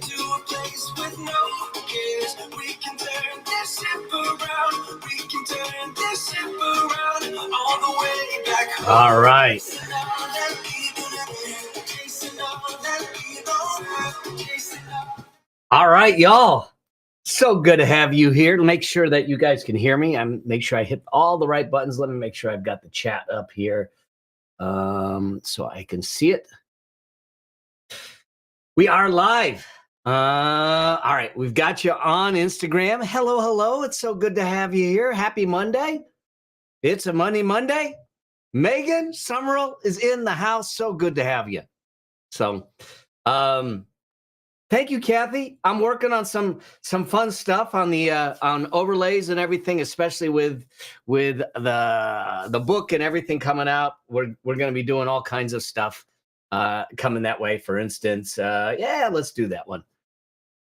to a place with no cares. We can turn this ship around. We can turn this ship around all the way back home. All right. All right, y'all. So good to have you here. Make sure that you guys can hear me. Make sure I hit all the right buttons. Let me make sure I've got the chat up here so I can see it. We are live. All right, we've got you on Instagram. Hello, hello. It's so good to have you here. Happy Monday. It's a Monday. Megan Summerall is in the house. So good to have you. So, thank you, Kathy. I'm working on some fun stuff on the on overlays and everything, especially with the book and everything coming out. We're going to be doing all kinds of stuff coming that way. For instance, yeah, let's do that one.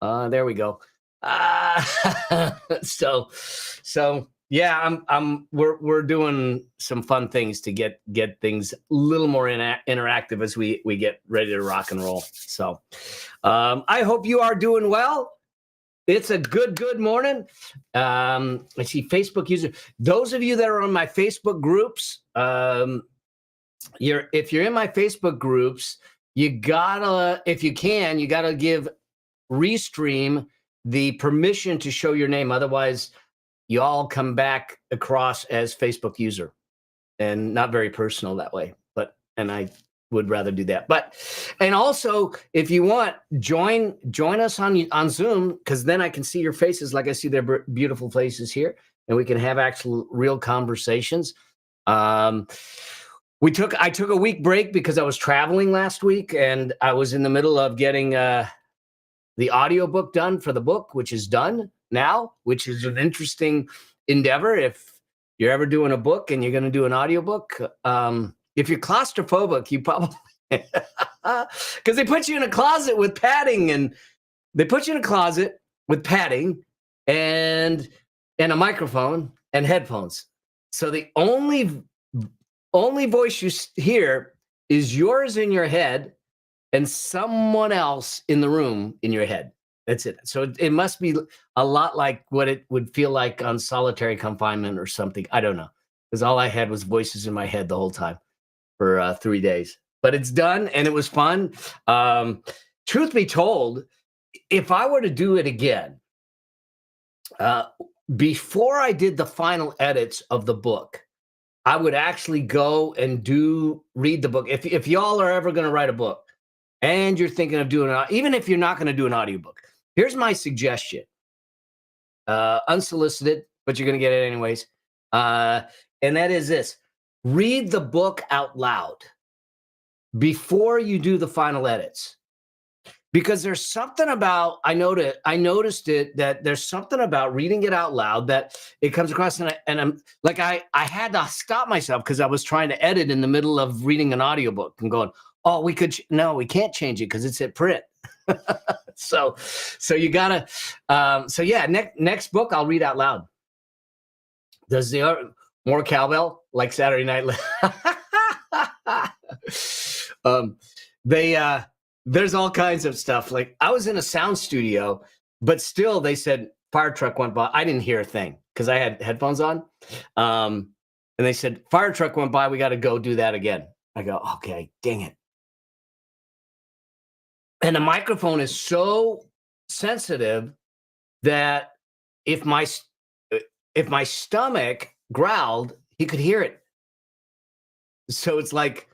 There we go. So yeah, we're doing some fun things to get things a little more interactive as we get ready to rock and roll. So I hope you are doing well. It's a good morning. I see Facebook user. Those of you that are on my Facebook groups, if you're in my Facebook groups, you gotta, if you can, you gotta give Restream the permission to show your name. Otherwise, you all come back across as Facebook user, and not very personal that way. And I would rather do that. And also, if you want, join us on Zoom, because then I can see your faces like I see their beautiful faces here, and we can have actual real conversations. I took a week break because I was traveling last week, and I was in the middle of getting the audiobook done for the book, which is done now, which is an interesting endeavor. If you're ever doing a book and you're going to do an audiobook, if you're claustrophobic, you probably, because they put you in a closet with padding, and and a microphone and headphones. So the only voice you hear is yours in your head and someone else in the room in your head. That's it. So it must be a lot like what it would feel like on solitary confinement or something. I don't know, because all I had was voices in my head the whole time for 3 days. But it's done, and it was fun. Truth be told, if I were to do it again, before I did the final edits of the book, I would actually go and read the book. If y'all are ever going to write a book, and you're thinking of doing it, even if you're not going to do an audiobook, here's my suggestion. Unsolicited, but you're going to get it anyways. And that is this: read the book out loud before you do the final edits. Because there's something about, I noticed it, that there's something about reading it out loud that it comes across, and I'm like, I had to stop myself because I was trying to edit in the middle of reading an audiobook and going, oh, we can't change it because it's at print. So you gotta, so yeah, next book I'll read out loud. Does more cowbell like Saturday Night Live? There's all kinds of stuff. Like, I was in a sound studio, but still they said fire truck went by. I didn't hear a thing because I had headphones on. And they said fire truck went by. We got to go do that again. I go, okay, dang it. And the microphone is so sensitive that if my stomach growled, he could hear it. So it's like,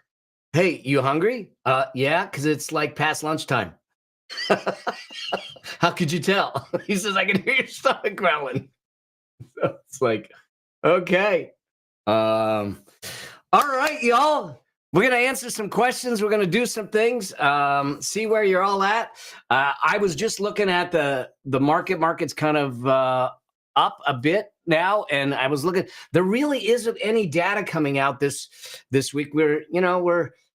hey, you hungry? Yeah, because it's like past lunchtime. How could you tell? He says, I can hear your stomach growling. So it's like, okay. All right, y'all. We're going to answer some questions. We're going to do some things, see where you're all at. I was just looking at the market. Market's kind of up a bit now, and I was looking. There really isn't any data coming out this week. We're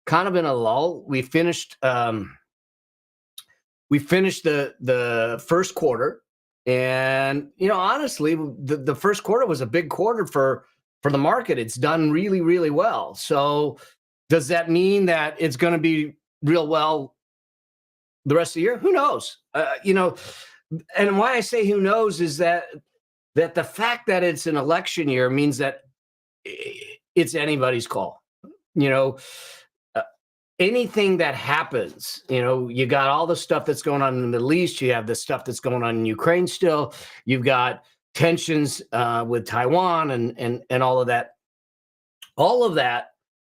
kind of in a lull. We finished the first quarter, and honestly, the first quarter was a big quarter for the market. It's done really, really well. So does that mean that it's going to be real well the rest of the year? Who knows? And why I say who knows is that the fact that it's an election year means that it's anybody's call. You know, uh, anything that happens, you got all the stuff that's going on in the Middle East. You have the stuff that's going on in Ukraine still. You've got tensions with Taiwan and all of that. All of that,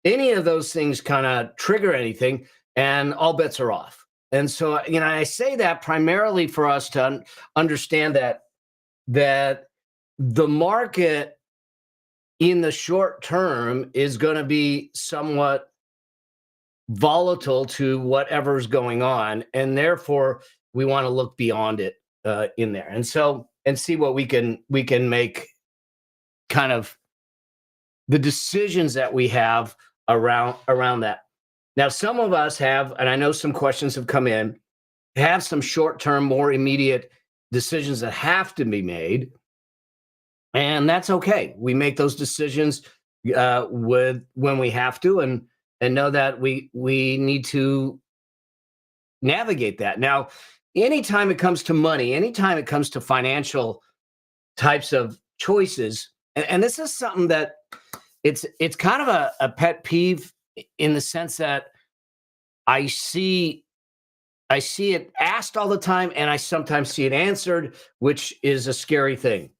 any of those things kind of trigger anything, and all bets are off. And so, I say that primarily for us to understand that the market in the short term is going to be somewhat volatile to whatever's going on, and therefore we want to look beyond it in there, and see what we can make kind of the decisions that we have around that. Now, some of us have, and I know some questions have come in, have some short-term, more immediate decisions that have to be made, and that's okay. We make those decisions when we have to, and know that we need to navigate that. Now, anytime it comes to money, anytime it comes to financial types of choices, and this is something that it's kind of a pet peeve in the sense that I see it asked all the time, and I sometimes see it answered, which is a scary thing.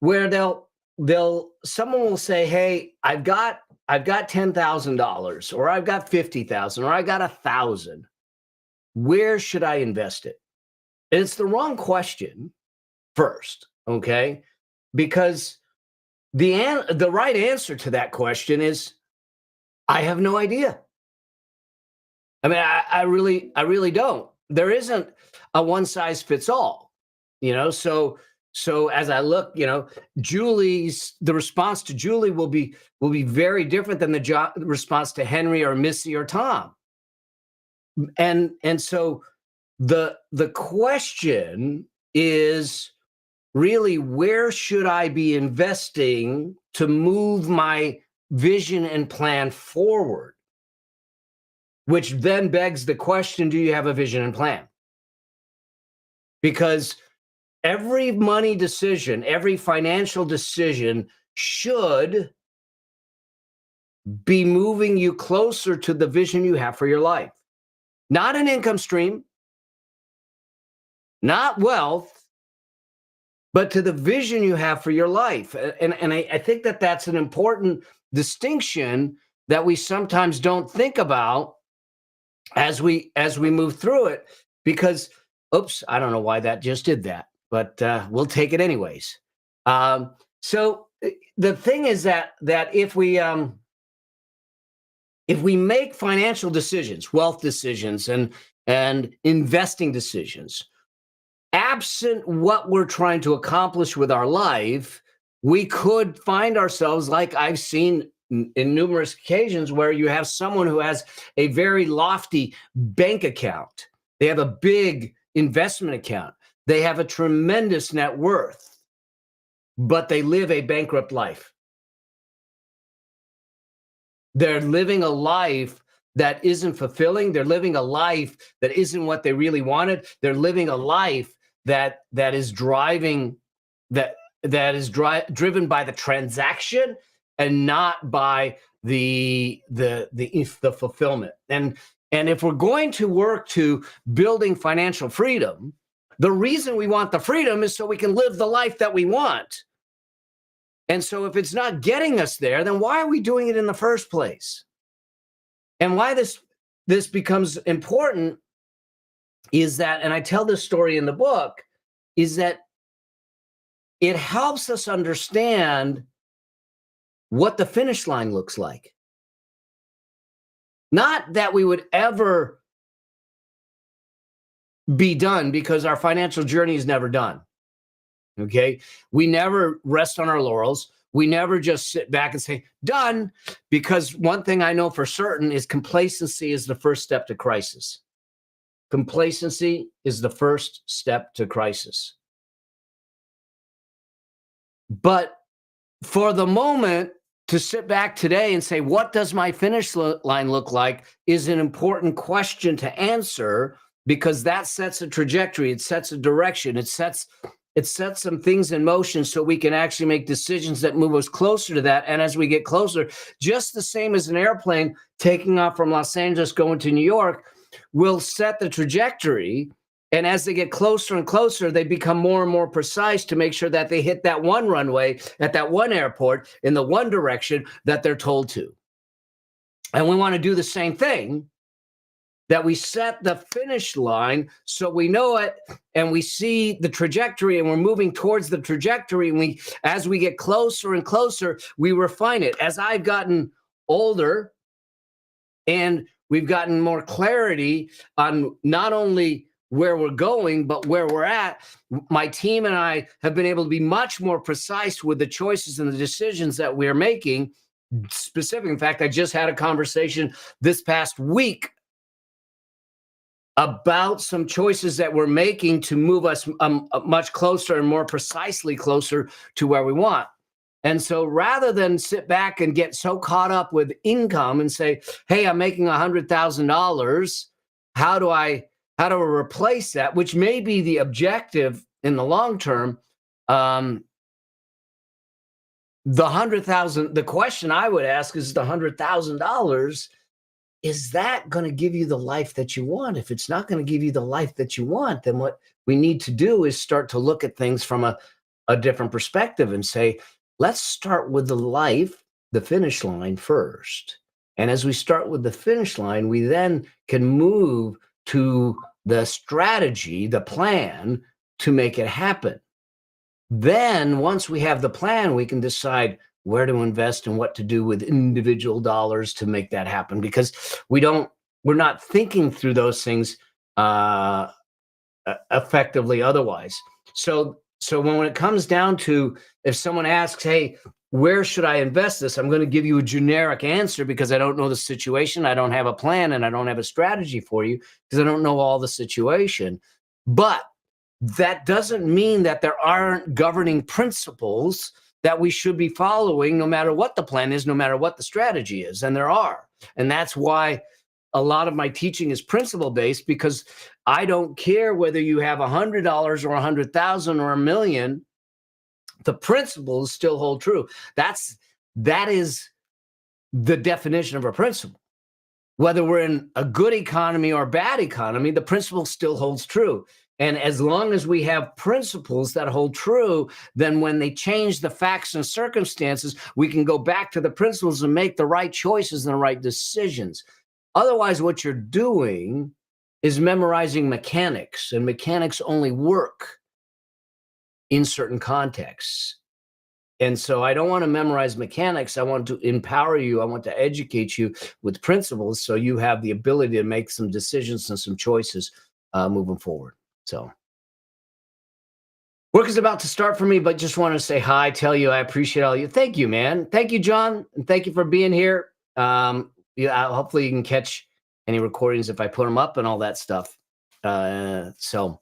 Where someone will say, "Hey, I've got $10,000, or I've got 50,000, or I got 1,000. Where should I invest it?" And it's the wrong question first, okay? Because the right answer to that question is, I have no idea. I mean, I really don't. There isn't a one size fits all, So as I look, the response to Julie will be very different than the response to Henry or Missy or Tom. And so the question is really, where should I be investing to move my vision and plan forward? Which then begs the question, do you have a vision and plan? Because every money decision, every financial decision should be moving you closer to the vision you have for your life. Not an income stream, not wealth, but to the vision you have for your life. And I think that that's an important distinction that we sometimes don't think about as we move through it, because, oops, I don't know why that just did that, but we'll take it anyways. So the thing is that if we make financial decisions, wealth decisions, and investing decisions, absent what we're trying to accomplish with our life, we could find ourselves, like I've seen in numerous occasions, where you have someone who has a very lofty bank account. They have a big investment account. They have a tremendous net worth, but they live a bankrupt life. They're living a life that isn't fulfilling. They're living a life that isn't what they really wanted. They're living a life that is driven by the transaction and not by the fulfillment. And if we're going to work to building financial freedom, the reason we want the freedom is so we can live the life that we want. And so if it's not getting us there, then why are we doing it in the first place? And why this becomes important is that, and I tell this story in the book, is that it helps us understand what the finish line looks like. Not that we would ever be done, because our financial journey is never done. Okay? We never rest on our laurels. We never just sit back and say, done, because one thing I know for certain is complacency is the first step to crisis. Complacency is the first step to crisis. But for the moment, to sit back today and say, what does my finish line look like, is an important question to answer, because that sets a trajectory, it sets a direction, it sets some things in motion so we can actually make decisions that move us closer to that. And as we get closer, just the same as an airplane taking off from Los Angeles going to New York will set the trajectory. And as they get closer and closer, they become more and more precise to make sure that they hit that one runway at that one airport in the one direction that they're told to. And we want to do the same thing, that we set the finish line so we know it and we see the trajectory and we're moving towards the trajectory. And as we get closer and closer, we refine it. As I've gotten older and we've gotten more clarity on not only where we're going, but where we're at, my team and I have been able to be much more precise with the choices and the decisions that we're making. Specific. In fact, I just had a conversation this past week about some choices that we're making to move us much closer and more precisely closer to where we want. And so rather than sit back and get so caught up with income and say, hey, I'm making $100,000, how do I replace that, which may be the objective in the long term. The 100,000, the question I would ask is, the $100,000, is that going to give you the life that you want? If it's not going to give you the life that you want, then what we need to do is start to look at things from a different perspective and say, let's start with the life, the finish line first. And as we start with the finish line, we then can move to the strategy, the plan to make it happen. Then once we have the plan, we can decide where to invest and what to do with individual dollars to make that happen, because we're not thinking through those things effectively otherwise. So when it comes down to, if someone asks, hey, where should I invest this? I'm going to give you a generic answer because I don't know the situation. I don't have a plan and I don't have a strategy for you because I don't know all the situation. But that doesn't mean that there aren't governing principles that we should be following, no matter what the plan is, no matter what the strategy is. And there are. And that's why a lot of my teaching is principle-based, because I don't care whether you have $100 or $100,000 or $1 million, the principles still hold true. That is the definition of a principle. Whether we're in a good economy or a bad economy, the principle still holds true. And as long as we have principles that hold true, then when they change the facts and circumstances, we can go back to the principles and make the right choices and the right decisions. Otherwise, what you're doing is memorizing mechanics, and mechanics only work in certain contexts. And so I don't want to memorize mechanics. I want to empower you. I want to educate you with principles so you have the ability to make some decisions and some choices moving forward. So work is about to start for me, but just want to say hi, tell you I appreciate all you. Thank you, man. Thank you, John. And thank you for being here. Hopefully you can catch any recordings if I put them up and all that stuff. So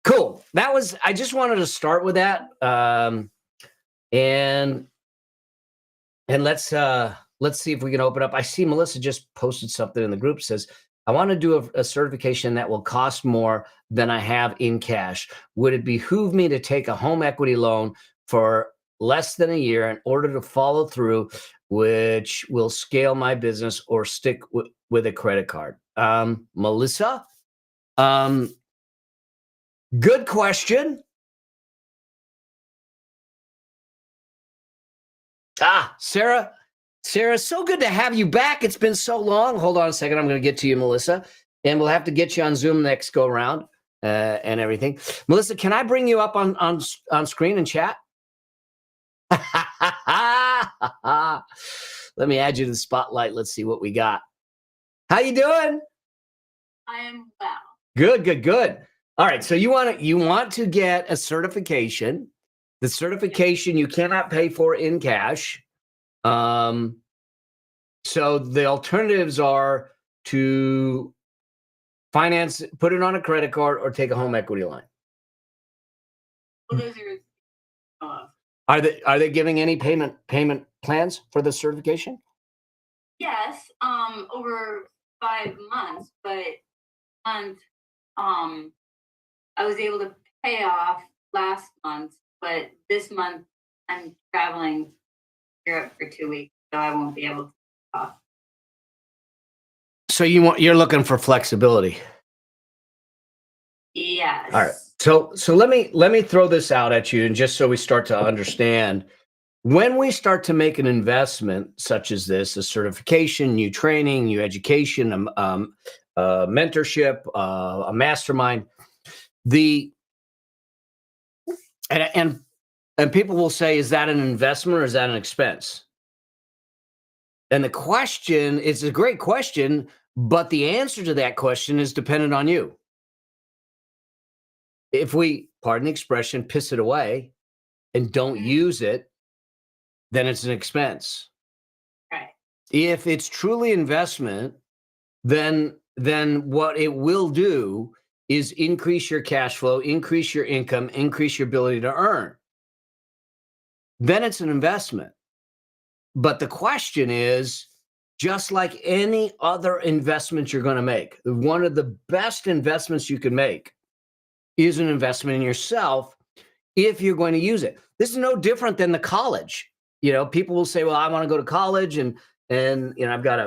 cool. I just wanted to start with that. And let's see if we can open up. I see Melissa just posted something in the group, says, I want to do a certification that will cost more than I have in cash. Would it behoove me to take a home equity loan for less than a year in order to follow through, which will scale my business, or stick with a credit card? Melissa, good question. Sarah, so good to have you back. It's been so long. Hold on a second. I'm going to get to you, Melissa, and we'll have to get you on Zoom next go around and everything. Melissa, can I bring you up on screen and chat? Let me add you to the spotlight. Let's see what we got. How you doing? I am well. Good. All right. So you want to get a certification. The certification you cannot pay for in cash. So the alternatives are to finance, put it on a credit card, or take a home equity line. Well, those are they giving any payment plans for the certification? Yes, over 5 months, but I was able to pay off last month, but this month I'm traveling Europe for 2 weeks, so I won't be able to pay off. So you're looking for flexibility. All right. Yes. So let me throw this out at you, and just so we start to understand, when we start to make an investment such as this, a certification, new training, new education, mentorship, a mastermind, the and people will say, is that an investment or is that an expense? And the question is a great question, but the answer to that question is dependent on you. If we, pardon the expression, piss it away and don't use it, then it's an expense. Right. If it's truly investment, then what it will do is increase your cash flow, increase your income, increase your ability to earn. Then it's an investment. But the question is, just like any other investment you're going to make, one of the best investments you can make is an investment in yourself if you're going to use it. This is no different than the college. People will say, well, I want to go to college, and I've got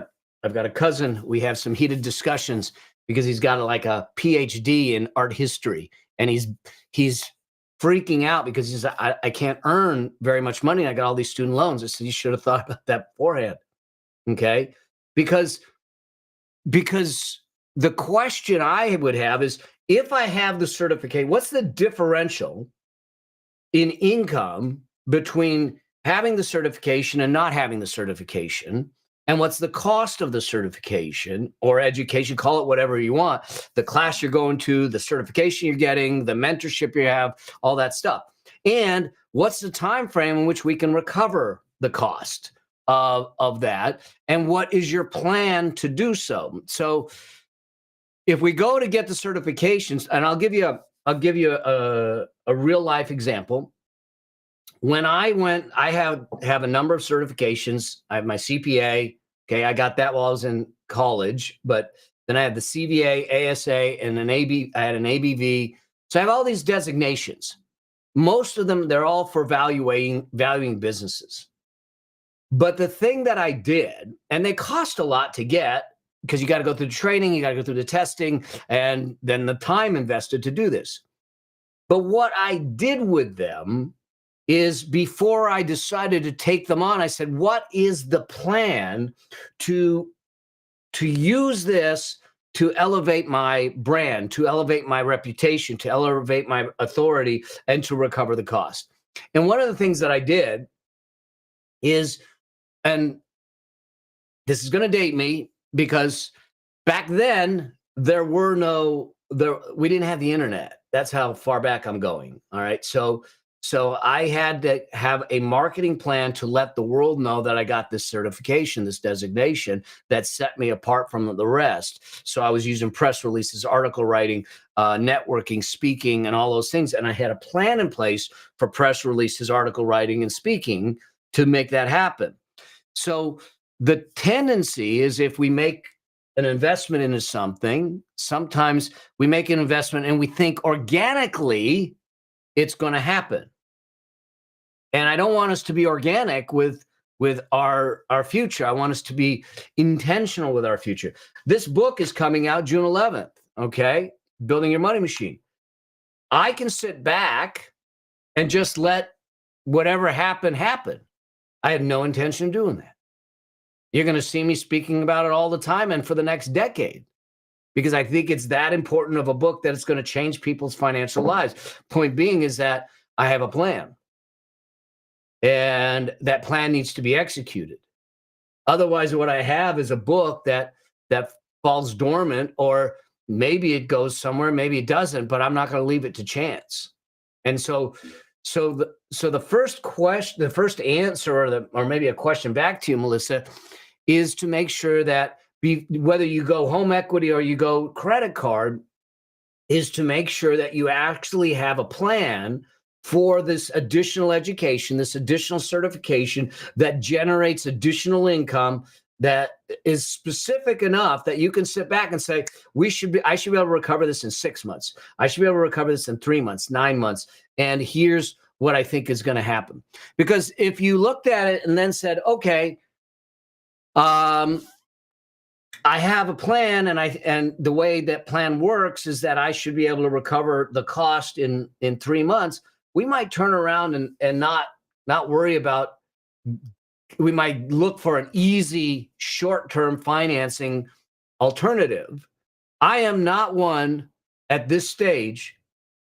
a cousin. We have some heated discussions because he's got like a PhD in art history, and he's freaking out because he's I can't earn very much money. I got all these student loans. I said, you should have thought about that beforehand. Okay. Because the question I would have is, if I have the certificate, what's the differential in income between having the certification and not having the certification? And what's the cost of the certification or education? Call it whatever you want. The class you're going to, the certification you're getting, the mentorship you have, all that stuff. And what's the time frame in which we can recover the cost of that? And what is your plan to do so? So if we go to get the certifications, and I'll give you a real life example. When I went, I have a number of certifications. I have my CPA. Okay, I got that while I was in college, but then I had the CVA, ASA, and I had an ABV. So I have all these designations. Most of them, they're all for valuing businesses. But the thing that I did, and they cost a lot to get, because you got to go through the training, you got to go through the testing, and then the time invested to do this. But what I did with them is, before I decided to take them on, I said, what is the plan to use this to elevate my brand, to elevate my reputation, to elevate my authority, and to recover the cost? And one of the things that I did is, and this is going to date me, because back then we didn't have the internet. That's how far back I'm going. All right. So I had to have a marketing plan to let the world know that I got this certification, this designation that set me apart from the rest. So I was using press releases, article writing, networking, speaking, and all those things. And I had a plan in place for press releases, article writing, and speaking to make that happen. So the tendency is, if we make an investment into something, sometimes we make an investment and we think organically it's going to happen. And I don't want us to be organic with our future. I want us to be intentional with our future. This book is coming out June 11th, okay? Building Your Money Machine. I can sit back and just let whatever happen. I have no intention of doing that. You're going to see me speaking about it all the time and for the next decade, because I think it's that important of a book that it's going to change people's financial lives. Point being is that I have a plan, and that plan needs to be executed. Otherwise, what I have is a book that falls dormant, or maybe it goes somewhere, maybe it doesn't, but I'm not going to leave it to chance. And so the first question, the first answer, or maybe a question back to you, Melissa, is to make sure that whether you go home equity or you go credit card, is to make sure that you actually have a plan for this additional education, this additional certification that generates additional income that is specific enough that you can sit back and say, I should be able to recover this in 6 months. I should be able to recover this in 3 months, 9 months. And here's what I think is going to happen. Because if you looked at it and then said, okay, I have a plan, and the way that plan works is that I should be able to recover the cost in 3 months, we might turn around and not worry about. We might look for an easy short-term financing alternative. I am not one at this stage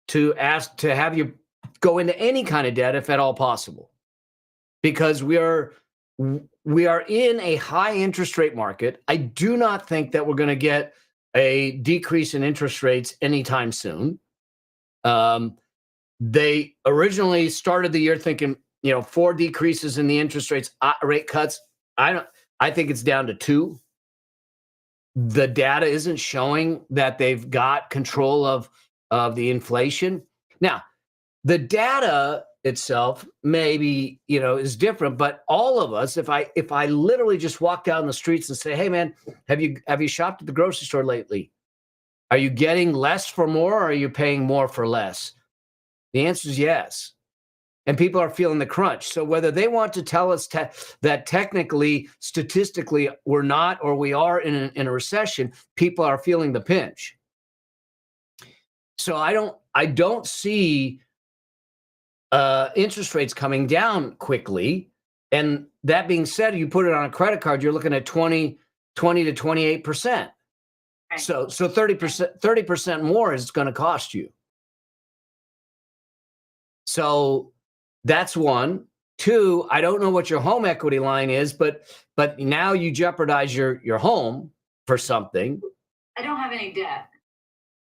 to ask to have you go into any kind of debt if at all possible, because we are in a high interest rate market. I do not think that we're going to get a decrease in interest rates anytime soon. They originally started the year thinking, 4 decreases in the interest rates, rate cuts. I think it's down to 2. The data isn't showing that they've got control of the inflation. Now, the data itself maybe, is different, but all of us, if I literally just walk down the streets and say, hey man, have you shopped at the grocery store lately? Are you getting less for more, or are you paying more for less? The answer is yes. And people are feeling the crunch. So whether they want to tell us that technically, statistically, we're not or we are in a recession, people are feeling the pinch. So I don't see interest rates coming down quickly. And that being said, you put it on a credit card, you're looking at 20 to 28%. Right. So 30% more is going to cost you. So that's one. 2, I don't know what your home equity line is, but now you jeopardize your home for something. I don't have any debt.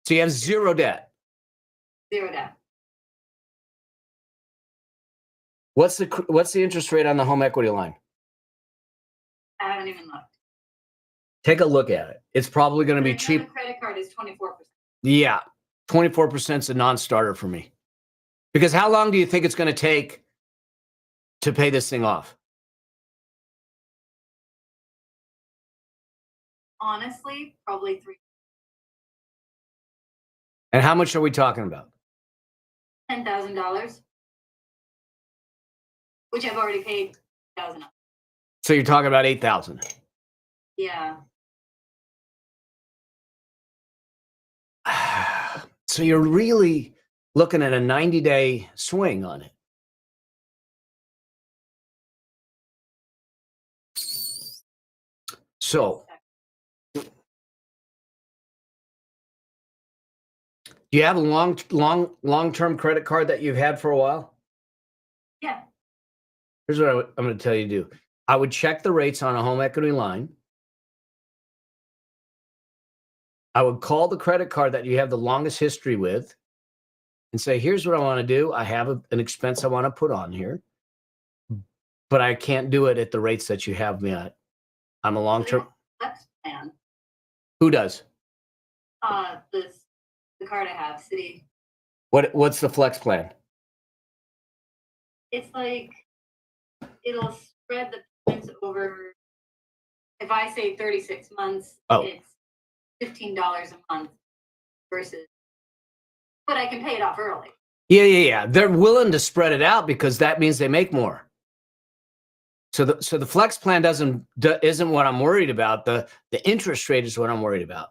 So you have 0 debt. 0 debt. What's the interest rate on the home equity line? I haven't even looked. Take a look at it. It's probably going to be The cheap. credit card is 24%. Yeah, 24% is a non-starter for me. Because how long do you think it's going to take to pay this thing off? Honestly, probably 3. And how much are we talking about? $10,000, which I've already paid $1,000. So you're talking about 8,000. Yeah. So you're really looking at a 90-day swing on it. So do you have a long-term credit card that you've had for a while? Yeah. Here's what I'm going to tell you to do. I would check the rates on a home equity line. I would call the credit card that you have the longest history with and say, here's what I want to do. I have an expense I want to put on here, but I can't do it at the rates that you have me at. I'm a long-term. Flex plan. Who does? The card I have, Citi. What's the flex plan? It's like it'll spread the payments over. If I say 36 months, it's $15 a month versus. But I can pay it off early. Yeah. They're willing to spread it out because that means they make more. So the flex plan isn't what I'm worried about. The interest rate is what I'm worried about.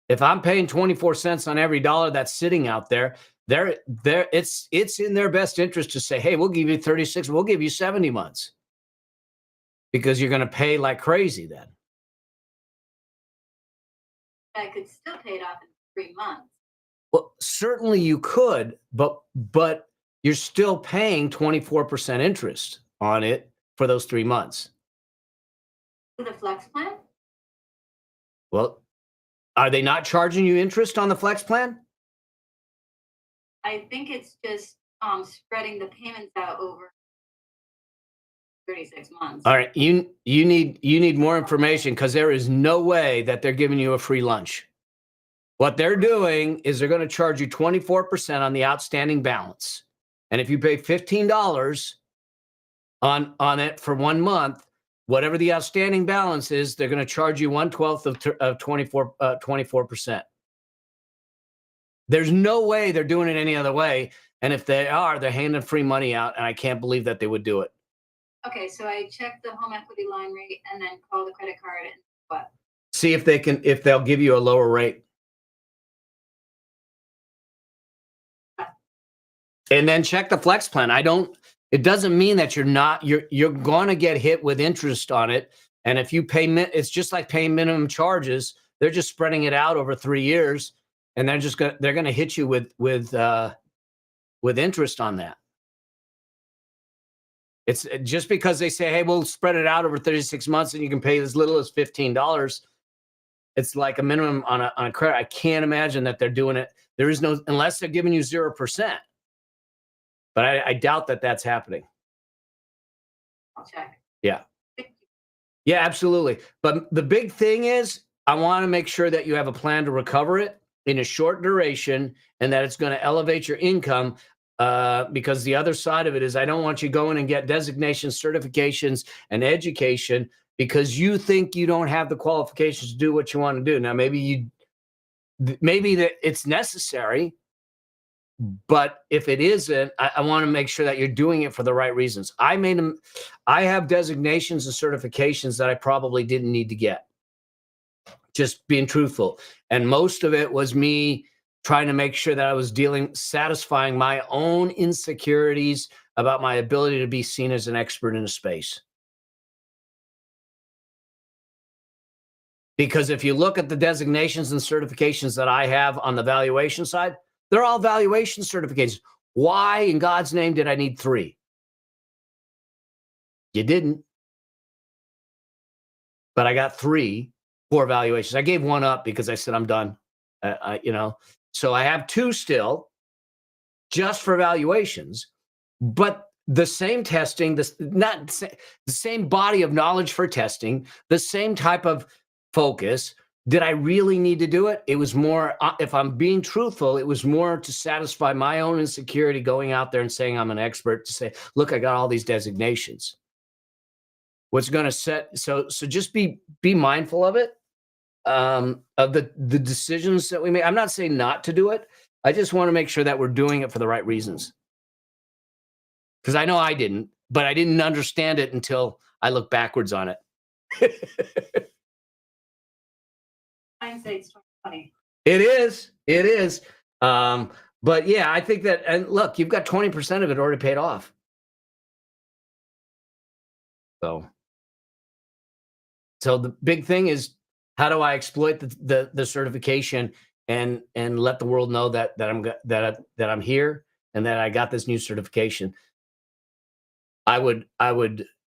If I'm paying 24 cents on every dollar that's sitting out there, it's in their best interest to say, hey, we'll give you 36, we'll give you 70 months. Because you're going to pay like crazy then. I could still pay it off in 3 months. Well, certainly you could, but you're still paying 24% interest on it for those 3 months. With a flex plan? Well, are they not charging you interest on the flex plan? I think it's just spreading the payments out over 36 months. All right, you need more information because there is no way that they're giving you a free lunch. What they're doing is they're going to charge you 24% on the outstanding balance. And if you pay $15 on it for 1 month, whatever the outstanding balance is, they're going to charge you 1/12 of 24%. There's no way they're doing it any other way. And if they are, they're handing free money out. And I can't believe that they would do it. Okay, so I check the home equity line rate and then call the credit card and what? See if they'll give you a lower rate. And then check the flex plan. It doesn't mean that you're going to get hit with interest on it. And if you pay, it's just like paying minimum charges. They're just spreading it out over 3 years, and they're going to hit you with interest on that. It's just because they say, hey, we'll spread it out over 36 months and you can pay as little as $15. It's like a minimum on a credit. I can't imagine that they're doing it. There is no, unless they're giving you 0%. But I doubt that that's happening. I'll check. Yeah. Yeah, absolutely. But the big thing is, I want to make sure that you have a plan to recover it in a short duration and that it's going to elevate your income. Because the other side of it is I don't want you going and get designations, certifications, and education because you think you don't have the qualifications to do what you want to do. Now, maybe that it's necessary, but if it isn't, I want to make sure that you're doing it for the right reasons. I have designations and certifications that I probably didn't need to get. Just being truthful. And most of it was me trying to make sure that I was satisfying my own insecurities about my ability to be seen as an expert in a space. Because if you look at the designations and certifications that I have on the valuation side, they're all valuation certifications. Why in God's name did I need 3? You didn't. But I got 3 for valuations. I gave 1 up because I said I'm done. So I have 2 still just for valuations, but the same testing, the same body of knowledge for testing, the same type of focus. Did I really need to do it? It was more, if I'm being truthful, it was more to satisfy my own insecurity going out there and saying I'm an expert, to say, look, I got all these designations. What's going to set, so just be mindful of it. Of the decisions that we make. I'm not saying not to do it. I just want to make sure that we're doing it for the right reasons. Because I know I didn't, but I didn't understand it until I look backwards on it. Hindsight's 2020. It is. But yeah, I think that, and look, you've got 20% of it already paid off. So the big thing is, how do I exploit the certification and let the world know that I'm here and that I got this new certification? I would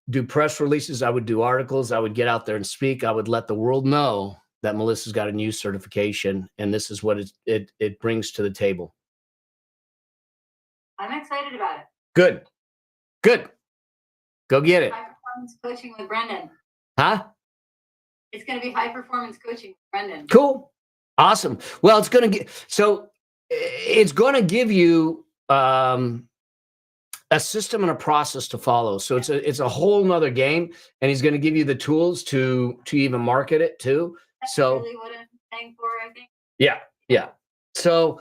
do press releases. I would do articles. I would get out there and speak. I would let the world know that Melissa's got a new certification and this is what it brings to the table. I'm excited about it. Good. Go get it. High performance coaching with Brendan. Huh? It's going to be high performance coaching with Brendan. Cool. Awesome. Well, it's going to give you a system and a process to follow. So it's a whole nother game, and he's going to give you the tools to even market it too. That's so really what I'm paying for, I think. Yeah. So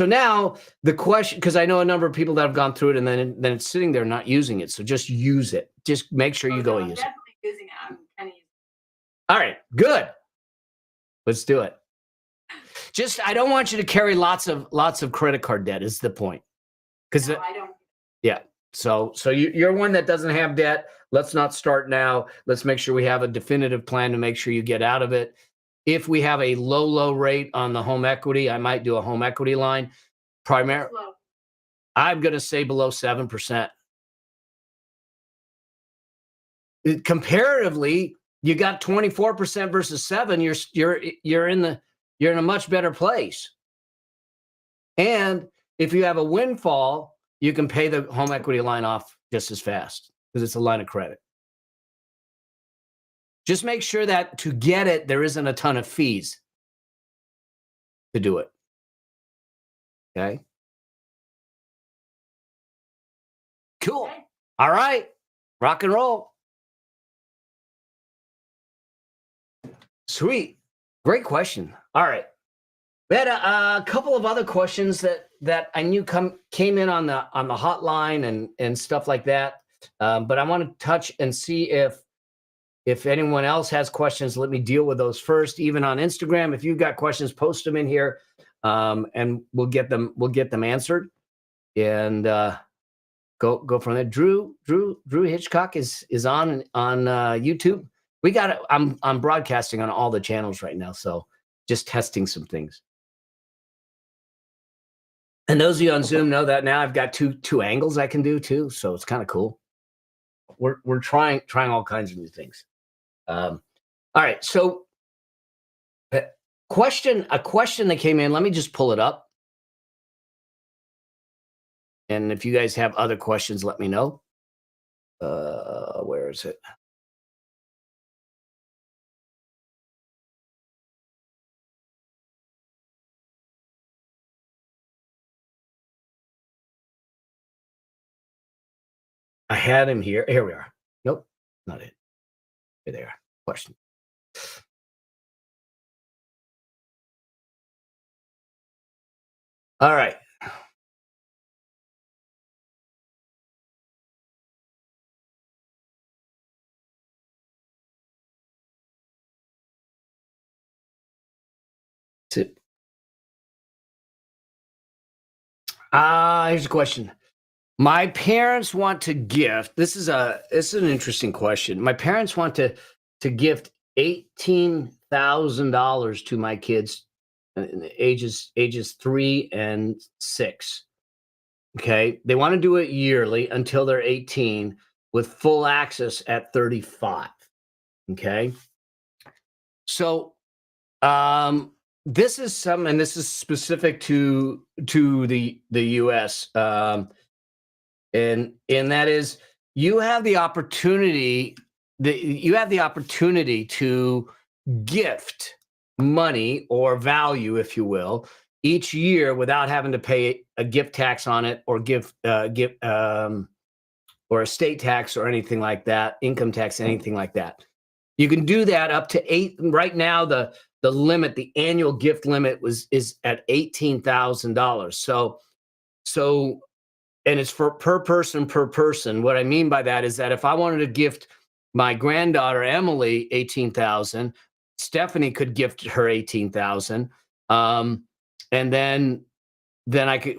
now the question, because I know a number of people that have gone through it and then it's sitting there not using it. So just use it. Just make sure you go I'm use it. definitely using it. I'm kind of using All right, good. Let's do it. Just, I don't want you to carry lots of credit card debt is the point. Because it. No, I don't. Yeah. So you're one that doesn't have debt. Let's not start now. Let's make sure we have a definitive plan to make sure you get out of it. If we have a low rate on the home equity, I might do a home equity line. I'm going to say below 7%. Comparatively, you got 24% versus 7%. You're in a much better place. And if you have a windfall, you can pay the home equity line off just as fast because it's a line of credit. Just make sure that to get it, there isn't a ton of fees to do it. Okay. Cool. Okay. All right. Rock and roll. Sweet. Great question. All right. We had a couple of other questions that I knew came in on the hotline and stuff like that. But I want to touch and see if anyone else has questions. Let me deal with those first. Even on Instagram, if you've got questions, post them in here, and we'll get them answered. And go from there. Drew Hitchcock is on YouTube. I'm broadcasting on all the channels right now, so just testing some things. And those of you on Zoom know that now I've got two angles I can do too, so it's kind of cool. We're trying all kinds of new things. All right, so a question that came in. Let me just pull it up. And if you guys have other questions, let me know. Where is it? I had him here. Here we are. Nope, not it. Here they are. Question. All right. Here's a question. My parents want to gift. This is an interesting question. My parents want to gift $18,000 to my kids, ages 3 and 6. Okay, they want to do it yearly until they're 18, with full access at 35. Okay, so this is specific to the U.S. And that is, you have the opportunity to gift money or value, if you will, each year without having to pay a gift tax on it, or or estate tax or anything like that, income tax, anything like that. You can do that up to 8. Right now, the limit, the annual gift limit is at $18,000. So, and it's per person. What I mean by that is that if I wanted to gift my granddaughter Emily $18,000, Stephanie could gift her $18,000, and then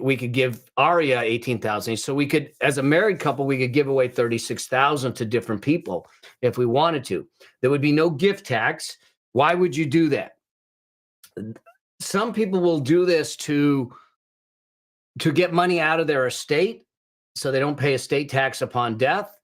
we could give Aria $18,000. So we could, as a married couple, we could give away $36,000 to different people if we wanted to. There would be no gift tax. Why would you do that? Some people will do this to get money out of their estate, so they don't pay estate tax upon death.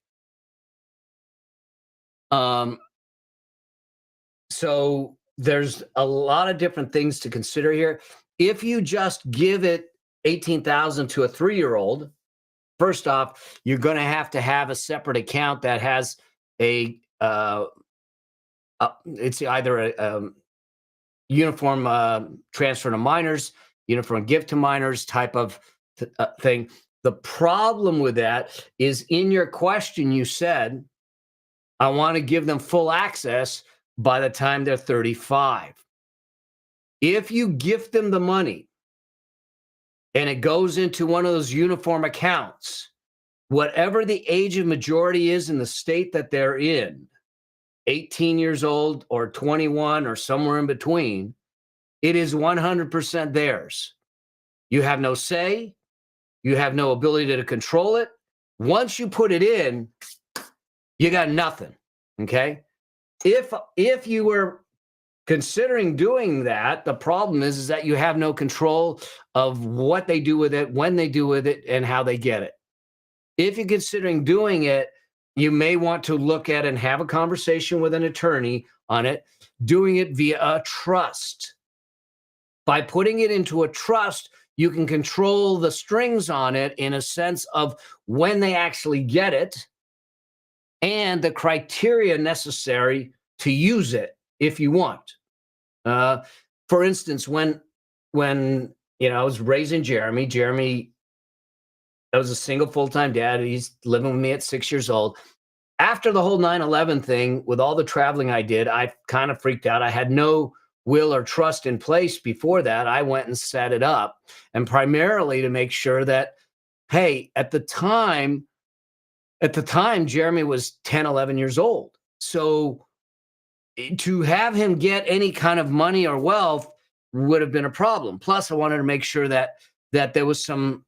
So there's a lot of different things to consider here. If you just give it $18,000 to a 3-year-old, first off, you're going to have a separate account that has it's either a uniform transfer to minors, uniform gift to minors type of thing. The problem with that is, in your question, you said, I want to give them full access by the time they're 35. If you gift them the money and it goes into one of those uniform accounts, whatever the age of majority is in the state that they're in, 18 years old or 21 or somewhere in between, it is 100% theirs. You have no say. You have no ability to control it. Once you put it in, you got nothing. Okay? If you were considering doing that, the problem is that you have no control of what they do with it, when they do with it, and how they get it. If you're considering doing it, you may want to look at and have a conversation with an attorney on it, doing it via a trust. By putting it into a trust, you can control the strings on it in a sense of when they actually get it and the criteria necessary to use it if you want. For instance, when I was raising Jeremy, I was a single full-time dad. He's living with me at 6 years old. after the whole 9/11 thing, with all the traveling I did, I kind of freaked out. I had no will or trust in place before that. I went and set it up, and primarily to make sure that, hey, at the time, Jeremy was 10, 11 years old. So to have him get any kind of money or wealth would have been a problem. Plus, I wanted to make sure that there was some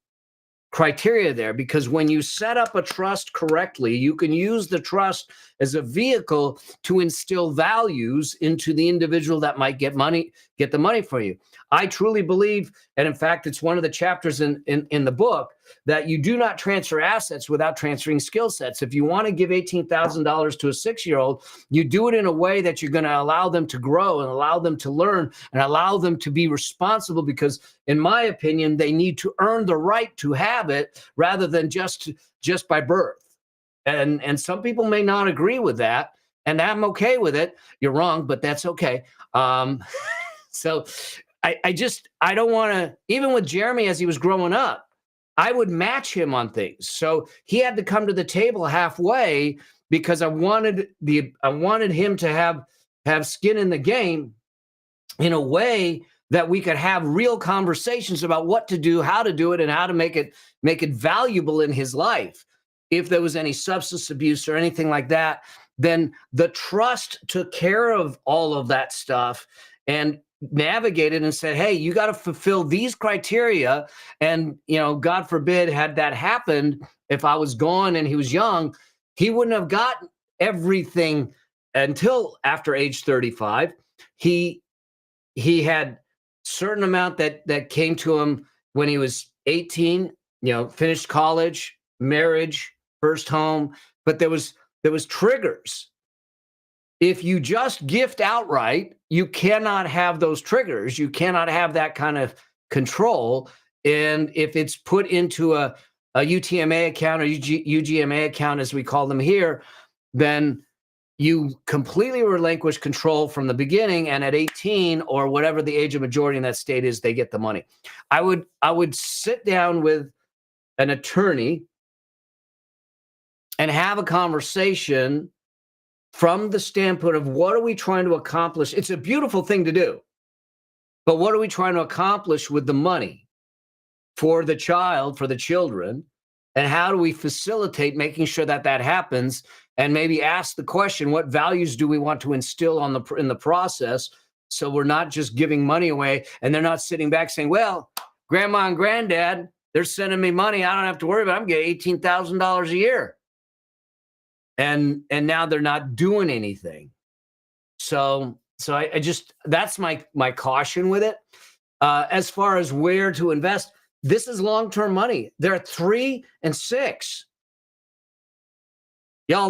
criteria there, because when you set up a trust correctly, you can use the trust as a vehicle to instill values into the individual that might get the money for you. I truly believe, and in fact, it's one of the chapters in the book, that you do not transfer assets without transferring skill sets. If you want to give $18,000 to a 6-year-old, you do it in a way that you're going to allow them to grow and allow them to learn and allow them to be responsible, because in my opinion, they need to earn the right to have it rather than just by birth. And some people may not agree with that, and I'm okay with it. You're wrong, but that's okay. So I don't want to, even with Jeremy as he was growing up, I would match him on things. So he had to come to the table halfway, because I wanted him to have skin in the game in a way that we could have real conversations about what to do, how to do it, and how to make it valuable in his life. If there was any substance abuse or anything like that, then the trust took care of all of that stuff and navigated and said, hey, you got to fulfill these criteria. And, God forbid, had that happened, if I was gone and he was young, he wouldn't have gotten everything until after age 35. He had certain amount that came to him when he was 18, finished college, marriage, first home, but there was triggers. If you just gift outright, you cannot have those triggers. You cannot have that kind of control. And if it's put into a UTMA account or UGMA account, as we call them here, then you completely relinquish control from the beginning. And at 18 or whatever the age of majority in that state is, they get the money. I would sit down with an attorney and have a conversation from the standpoint of, what are we trying to accomplish? It's a beautiful thing to do, but what are we trying to accomplish with the money for the child, for the children? And how do we facilitate making sure that happens? And maybe ask the question, what values do we want to instill in the process? So we're not just giving money away, and they're not sitting back saying, well, grandma and granddad, they're sending me money. I don't have to worry about it. I'm getting $18,000 a year. And now they're not doing anything. So I just, that's my caution with it. As far as where to invest, this is long-term money. They're 3 and 6. Y'all,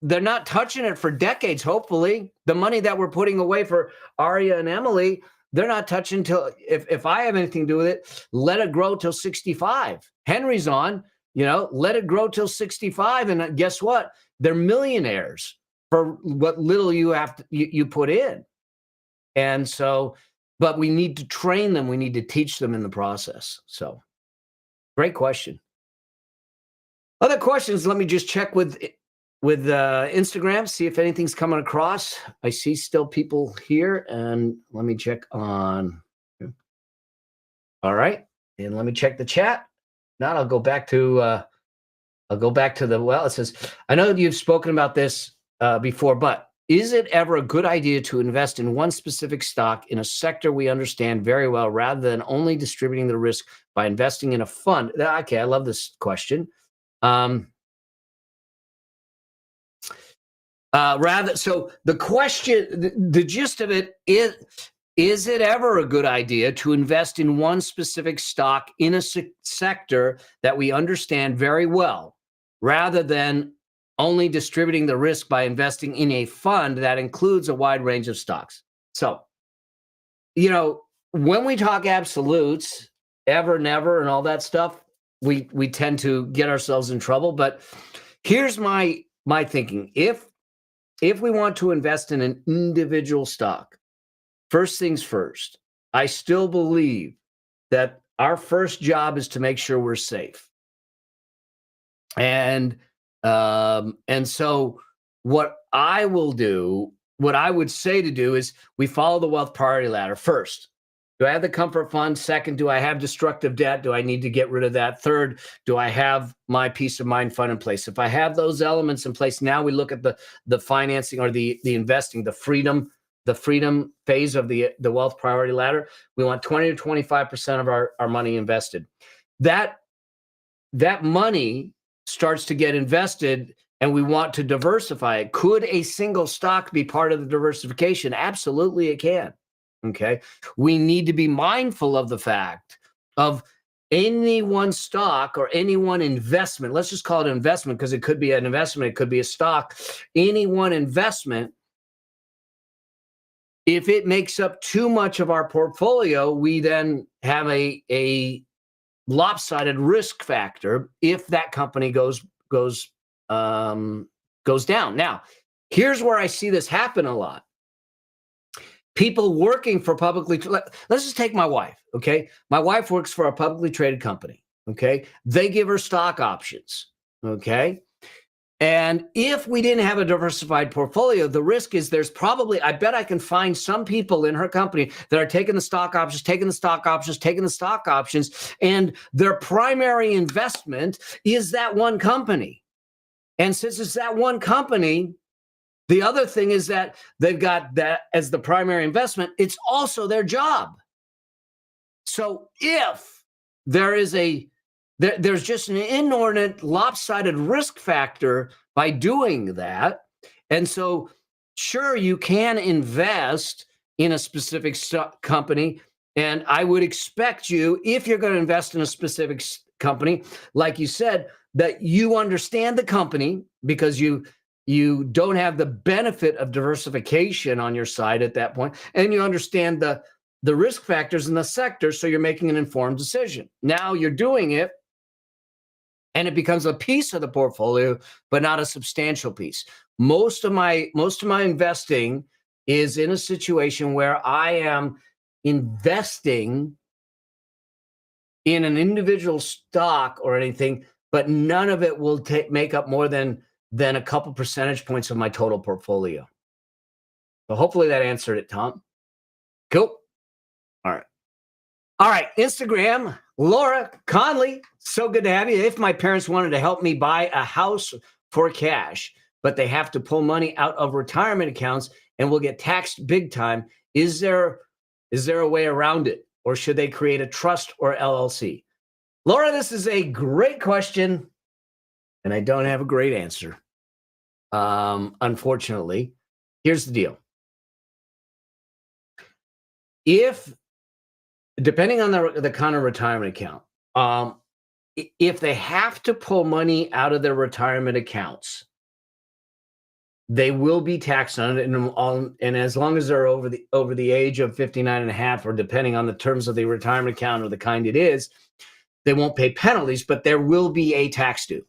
they're not touching it for decades, hopefully. The money that we're putting away for Aria and Emily, they're not touching till, if I have anything to do with it, let it grow till 65. Henry's on, let it grow till 65. And guess what? They're millionaires for what little you put in. And so, but we need to train them. We need to teach them in the process. So great question. Other questions, let me just check with Instagram, see if anything's coming across. I see still people here, and let me check on. All right. And let me check the chat. Now I'll go back to it says, I know you've spoken about this before, but is it ever a good idea to invest in one specific stock in a sector we understand very well, rather than only distributing the risk by investing in a fund? Okay, I love this question. So the question, the gist of it is it ever a good idea to invest in one specific stock in a sector that we understand very well, rather than only distributing the risk by investing in a fund that includes a wide range of stocks? So, when we talk absolutes, ever, never, and all that stuff, we tend to get ourselves in trouble. But here's my thinking. If we want to invest in an individual stock, first things first, I still believe that our first job is to make sure we're safe. And And so what I will do, what I would say to do is we follow the wealth priority ladder. First, do I have the comfort fund? Second, do I have destructive debt? Do I need to get rid of that? Third, do I have my peace of mind fund in place? If I have those elements in place, now we look at the financing or the investing, the freedom phase of the wealth priority ladder. We want 20 to 25% of our money invested. That money starts to get invested, and we want to diversify it. Could a single stock be part of the diversification? Absolutely, it can. Okay. We need to be mindful of the fact of any one stock or any one investment. Let's just call it an investment because it could be an investment, it could be a stock. Any one investment, if it makes up too much of our portfolio, we then have a lopsided risk factor if that company goes down. Now, here's where I see this happen a lot. People working for let's just take my wife, okay? My wife works for a publicly traded company, okay? They give her stock options, okay? And if we didn't have a diversified portfolio, the risk is there's probably, I bet I can find some people in her company that are taking the stock options, and their primary investment is that one company. And since it's that one company, the other thing is that they've got that as the primary investment, it's also their job. So if there is there's just an inordinate lopsided risk factor by doing that. And so, sure, you can invest in a specific company. And I would expect you, if you're going to invest in a specific company, like you said, that you understand the company, because you don't have the benefit of diversification on your side at that point, and you understand the risk factors in the sector, so you're making an informed decision. Now you're doing it, and it becomes a piece of the portfolio, but not a substantial piece. Most of my investing is in a situation where I am investing in an individual stock or anything, but none of it will make up more than a couple percentage points of my total portfolio. So hopefully that answered it, Tom. Cool. All right, Instagram, Laura Conley, so good to have you. If my parents wanted to help me buy a house for cash, but they have to pull money out of retirement accounts and will get taxed big time, is there a way around it? Or should they create a trust or LLC? Laura, this is a great question, and I don't have a great answer. Unfortunately, here's the deal. Depending on the kind of retirement account, if they have to pull money out of their retirement accounts, they will be taxed on it, and as long as they're over the age of 59 and a half, or depending on the terms of the retirement account or the kind it is, they won't pay penalties, but there will be a tax due.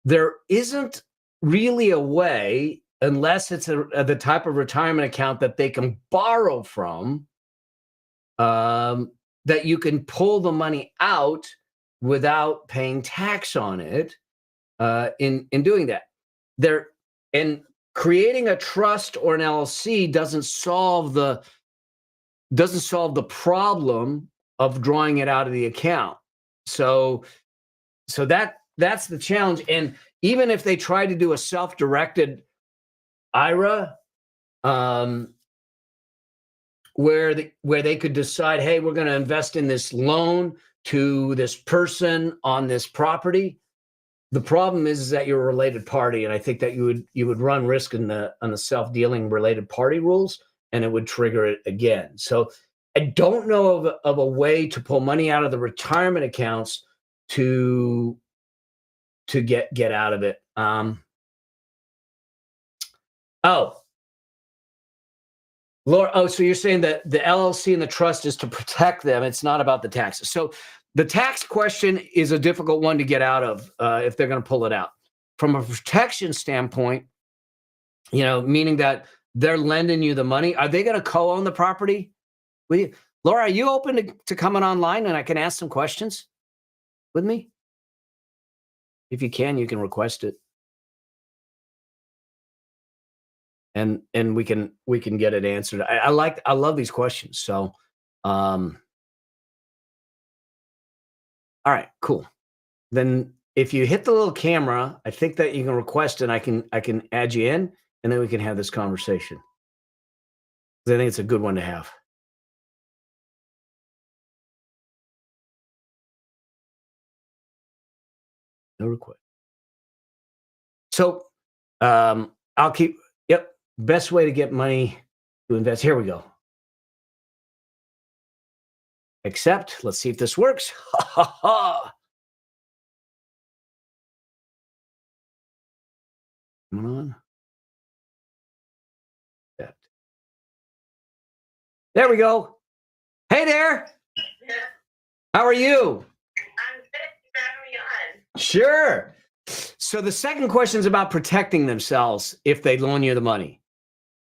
There isn't really a way, unless it's the type of retirement account that they can borrow from, that you can pull the money out without paying tax on it. In doing that, and creating a trust or an LLC doesn't solve the problem of drawing it out of the account. So that's the challenge. And even if they try to do a self-directed IRA, where they could decide, hey, we're going to invest in this loan to this person on this property. The problem is that you're a related party, and I think that you would run risk on the self-dealing related party rules, and it would trigger it again. So I don't know of a way to pull money out of the retirement accounts to get out of it. Laura, so you're saying that the LLC and the trust is to protect them. It's not about the taxes. So the tax question is a difficult one to get out of if they're going to pull it out. From a protection standpoint, meaning that they're lending you the money, are they going to co-own the property with you? Laura, are you open to coming online and I can ask some questions with me? If you can request it. and we can get it answered. I love these questions. So, all right, cool. Then if you hit the little camera, I think that you can request and I can add you in, and then we can have this conversation. I think it's a good one to have. No request. So I'll keep, yep, best way to get money to invest. Here we go. Accept. Let's see if this works. Ha ha ha. Come on. Accept. There we go. Hey there. How are you? I'm good. Thanks for having me on. Sure. So the second question is about protecting themselves if they loan you the money.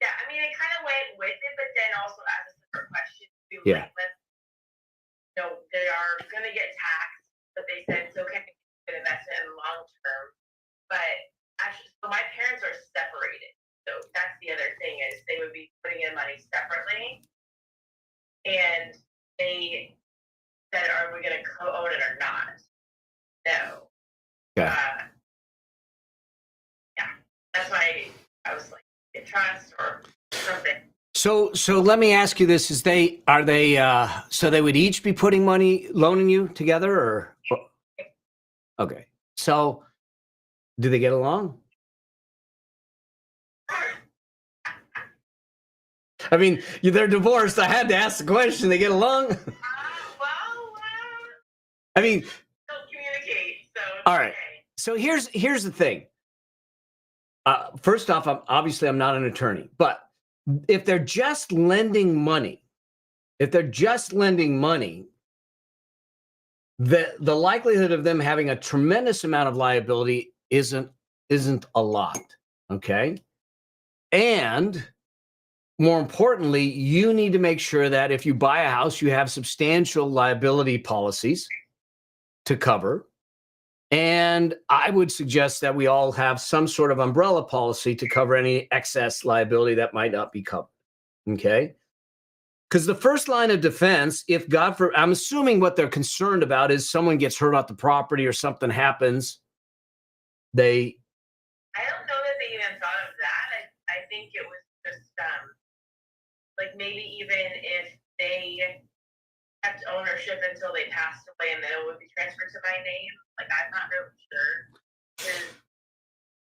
Yeah, I mean, it kind of went with it, but then also as a separate question too. Yeah. Like, they are going to get taxed, but they said it's okay to invest it in the long term. But actually, so my parents are separated. So that's the other thing is they would be putting in money separately. And they said, are we going to co-own it or not? No. Okay. Yeah. That's why I was like, get trust or something. So let me ask you this: so they would each be putting money, loaning you together, or okay? So do they get along? I mean, they're divorced. I had to ask the question. They get along? I mean, don't communicate. So all right. So here's the thing. First off, I'm not an attorney, but if they're just lending money, the likelihood of them having a tremendous amount of liability isn't a lot. Okay. And more importantly, you need to make sure that if you buy a house, you have substantial liability policies to cover. And I would suggest that we all have some sort of umbrella policy to cover any excess liability that might not be covered. Okay. Because the first line of defense, if God forbid, I'm assuming what they're concerned about is someone gets hurt at the property or something happens. I don't know that they even thought of that. I think it was just like maybe even if they kept ownership until they passed away and then it would be transferred to my name. Like, I'm not really sure. It's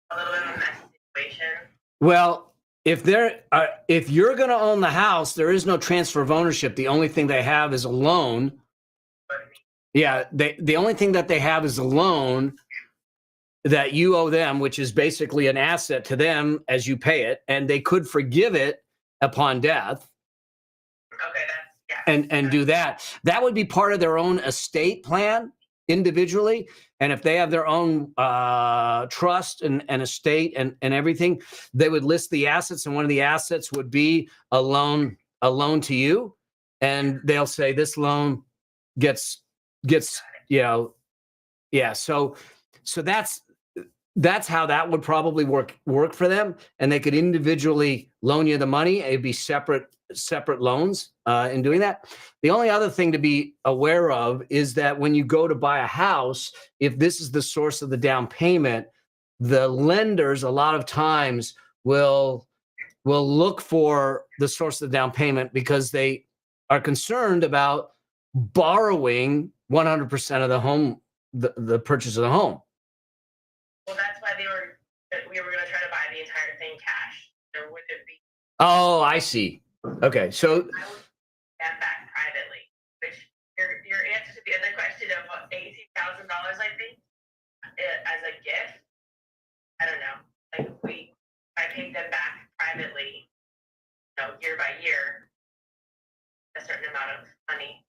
a little bit of a messy situation. Well, if you're going to own the house, there is no transfer of ownership. The only thing they have is a loan. Yeah, the only thing that they have is a loan that you owe them, which is basically an asset to them as you pay it, and they could forgive it upon death. Okay, and do that. That would be part of their own estate plan individually. And if they have their own trust and estate and everything, they would list the assets, and one of the assets would be a loan to you. And they'll say this loan gets yeah. So that's how that would probably work for them. And they could individually loan you the money. It'd be separate loans in doing that. The only other thing to be aware of is that when you go to buy a house, if this is the source of the down payment, the lenders a lot of times will look for the source of the down payment because they are concerned about borrowing 100% of the home, the purchase of the home. Well, that's why we were going to try to buy the entire thing cash. There wouldn't be. Oh, I see. Okay, so I would get back privately, which your answer to the other question of $18,000, I think, as a gift. I don't know. Like if I paid them back privately, year by year, a certain amount of money.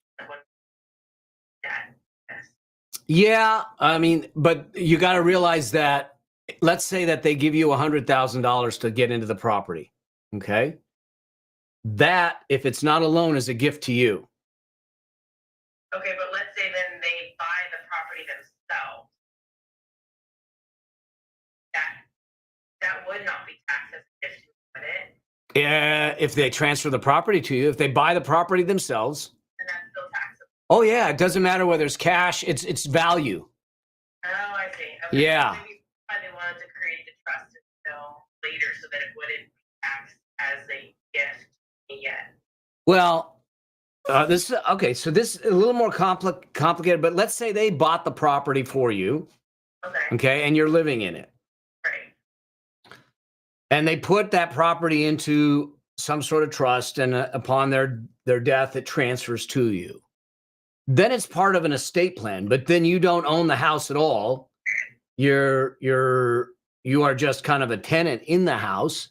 Yeah, I mean, but you got to realize that. Let's say that they give you $100,000 to get into the property. Okay. That, if it's not a loan, is a gift to you. Okay, but let's say then they buy the property themselves. That would not be taxed as a gift, would it? If they transfer the property to you, if they buy the property themselves. And that's still taxable. Oh yeah, it doesn't matter whether it's cash, it's value. Oh, I see. Okay. Yeah. Maybe why they wanted to create the trust until later so that it wouldn't be taxed as a gift yet. Well, this is okay. So this is a little more complicated, but let's say they bought the property for you, Okay. and you're living in it, Right. and they put that property into some sort of trust, and upon their death, it transfers to you. Then it's part of an estate plan, but then you don't own the house at all. You are just kind of a tenant in the house,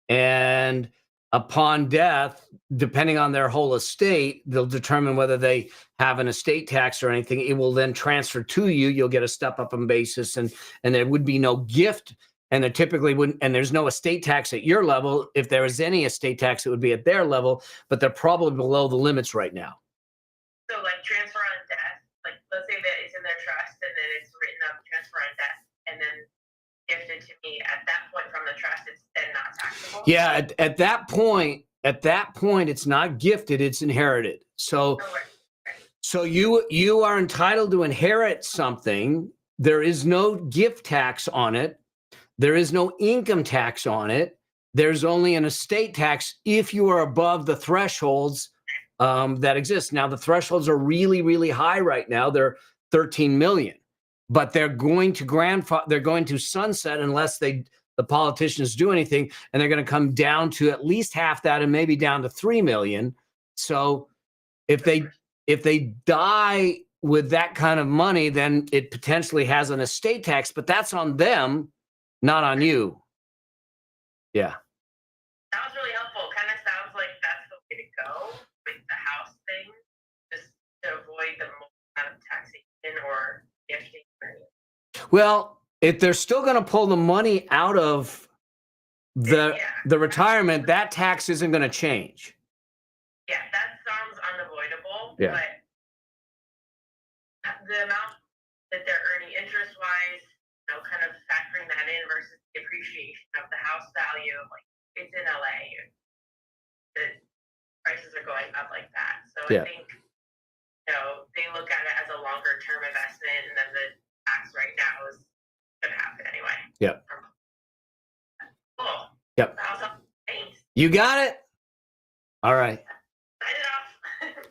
and upon death, depending on their whole estate, they'll determine whether they have an estate tax or anything. It will then transfer to you. You'll get a step up in basis, and there would be no gift, and there typically wouldn't, and there's no estate tax at your level. If there is any estate tax, it would be at their level, but they're probably below the limits right now. So like transfer on death, like let's say that it's in their trust and then it's written up transfer on death and then gifted to me at that point from the trust, it's then not taxable. Yeah, at that point, it's not gifted; it's inherited. So, Oh, right. so you are entitled to inherit something. There is no gift tax on it. There is no income tax on it. There's only an estate tax if you are above the thresholds that exist. Now, the thresholds are really, really high right now. They're 13 million, but they're going to sunset unless the politicians do anything, and they're going to come down to at least half that and maybe down to 3 million. So if they die with that kind of money, then it potentially has an estate tax, but that's on them, not on you. Yeah. That was really helpful. Kind of sounds like that's the way to go with the house thing, just to avoid the most amount of taxation or gifting. Well, if they're still going to pull the money out of the retirement, that tax isn't going to change. Yeah, that sounds unavoidable. Yeah. But the amount that they're earning interest-wise, kind of factoring that in versus the appreciation of the house value, like it's in LA, the prices are going up like that. So Yeah. I think, they look at it as a longer-term investment, and then the tax right now is going to happen anyway. Yep. Cool. Yep. That was all. Thanks. You got it. All right. Sign it off.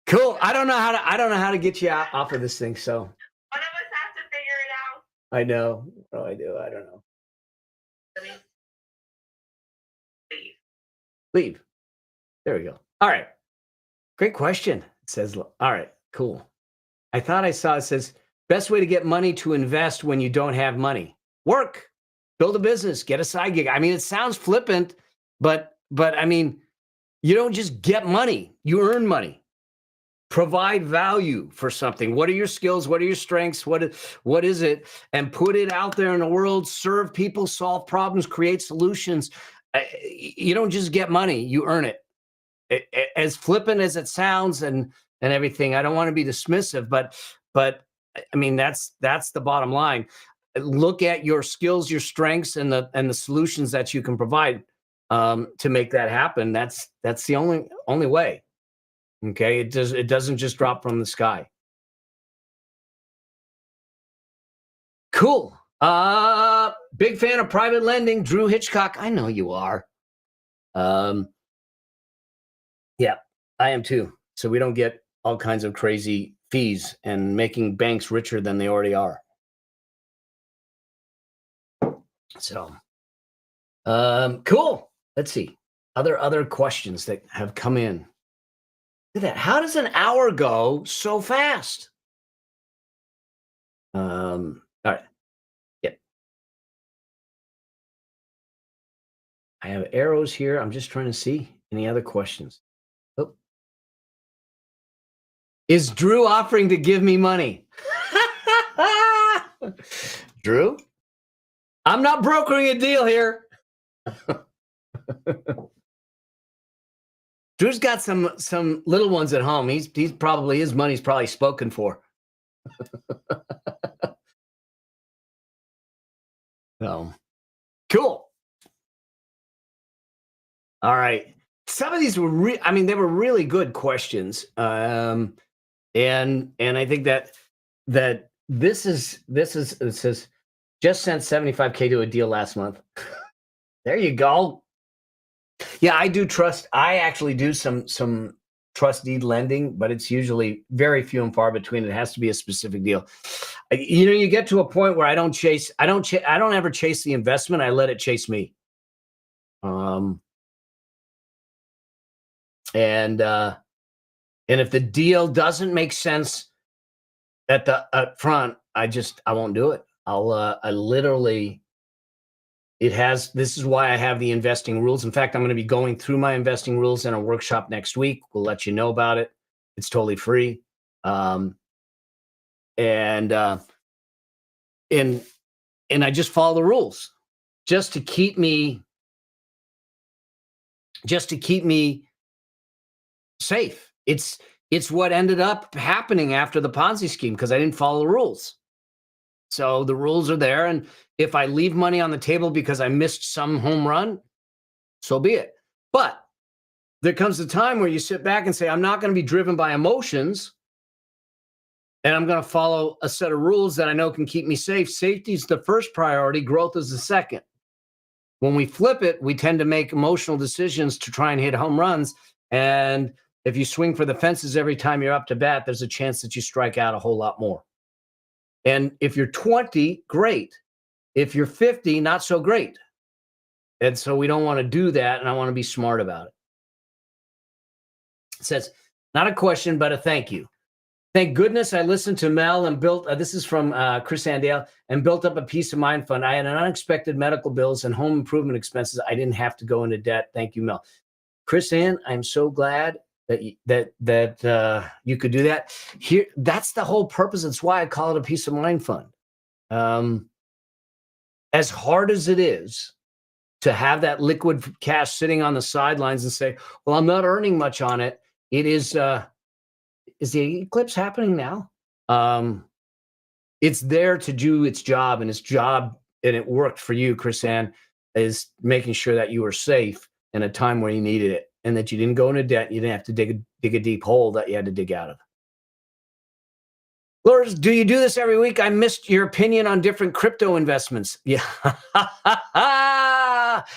Cool. I don't know how to get you off of this thing. So One of us has to figure it out. I know. Oh, I do. I don't know. Let me leave. Leave. There we go. All right. Great question. It says, all right, cool. I thought I saw it says, best way to get money to invest when you don't have money. Work, build a business, get a side gig. I mean, it sounds flippant, but I mean, you don't just get money, you earn money. Provide value for something. What are your skills? What are your strengths? What is it? And put it out there in the world, serve people, solve problems, create solutions. You don't just get money, you earn it. As flippant as it sounds and everything, I don't want to be dismissive, but I mean, that's the bottom line. Look at your skills, your strengths, and the solutions that you can provide to make that happen. That's the only way. Okay, it doesn't just drop from the sky. Cool. Big fan of private lending, Drew Hitchcock. I know you are. Yeah, I am too. So we don't get all kinds of crazy fees and making banks richer than they already are. So, cool. Let's see. Other questions that have come in. Look at that. How does an hour go so fast? All right. Yep. I have arrows here. I'm just trying to see any other questions. Oh. Is Drew offering to give me money? Drew? I'm not brokering a deal here. Drew's got some little ones at home. He's probably, his money's probably spoken for. So cool. All right. Some of these were I mean, they were really good questions. And I think that this is it says just sent 75K to a deal last month. There you go. Yeah, I do trust. I actually do some trust deed lending, but it's usually very few and far between. It has to be a specific deal. You know, you get to a point where I don't ever chase the investment. I let it chase me. And if the deal doesn't make sense at the up front, I won't do it. I literally, this is why I have the investing rules. In fact, I'm going to be going through my investing rules in a workshop next week. We'll let you know about it. It's totally free. And I just follow the rules just to keep me safe. It's what ended up happening after the Ponzi scheme because I didn't follow the rules. So the rules are there. And if I leave money on the table because I missed some home run, so be it. But there comes a time where you sit back and say, I'm not going to be driven by emotions. And I'm going to follow a set of rules that I know can keep me safe. Safety is the first priority. Growth is the second. When we flip it, we tend to make emotional decisions to try and hit home runs. And if you swing for the fences every time you're up to bat, there's a chance that you strike out a whole lot more. And if you're 20, great. If you're 50, not so great. And so we don't want to do that, and I want to be smart about it. It says, not a question, but a thank you. Thank goodness I listened to Mel and built, this is from Chris Andale, and built up a peace of mind fund. I had an unexpected medical bills and home improvement expenses. I didn't have to go into debt. Thank you, Mel. Chris Ann, I'm so glad that you could do that. Here, that's the whole purpose. That's why I call it a peace of mind fund. As hard as it is to have that liquid cash sitting on the sidelines and say, well, I'm not earning much on it. It is the eclipse happening now? It's there to do its job, and it worked for you, Chris Ann, is making sure that you were safe in a time where you needed it, and that you didn't go into debt. You didn't have to dig a deep hole that you had to dig out of. Laura, do you do this every week? I missed your opinion on different crypto investments. Yeah.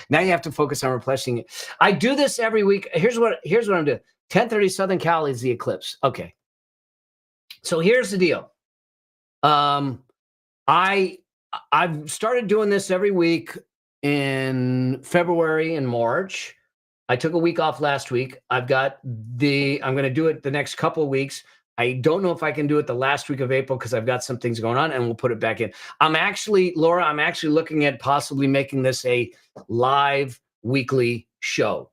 Now you have to focus on replenishing it. I do this every week. Here's what I'm doing. 10:30 Southern Cal is the eclipse. Okay. So here's the deal. I've started doing this every week in February and March. I took a week off last week. I'm going to do it the next couple of weeks. I don't know if I can do it the last week of April because I've got some things going on, and we'll put it back in. Laura, I'm actually looking at possibly making this a live weekly show.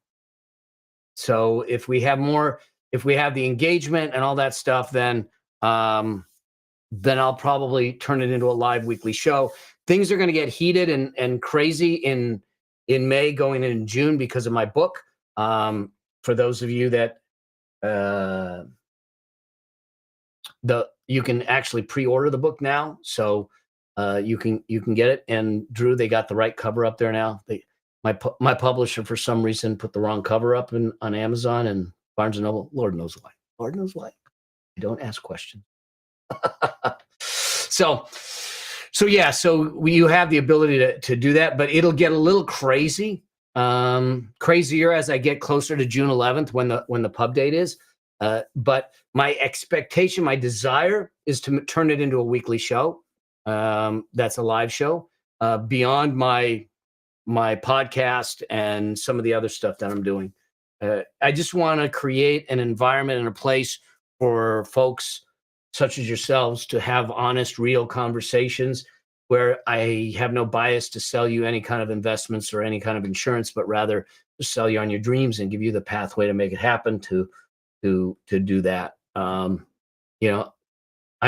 So if we have the engagement and all that stuff, then I'll probably turn it into a live weekly show. Things are going to get heated and crazy in May, going in June because of my book. For those of you that you can actually pre-order the book now, so you can get it. And Drew, they got the right cover up there now. My publisher, for some reason, put the wrong cover up on Amazon and Barnes and Noble. Lord knows why. Lord knows why. I don't ask questions. So you have the ability to do that, but it'll get a little crazy, crazier as I get closer to June 11th when the pub date is. But my expectation, my desire is to turn it into a weekly show. That's a live show beyond my podcast and some of the other stuff that I'm doing. I just want to create an environment and a place for folks such as yourselves to have honest, real conversations where I have no bias to sell you any kind of investments or any kind of insurance, but rather to sell you on your dreams and give you the pathway to make it happen, to do that. I've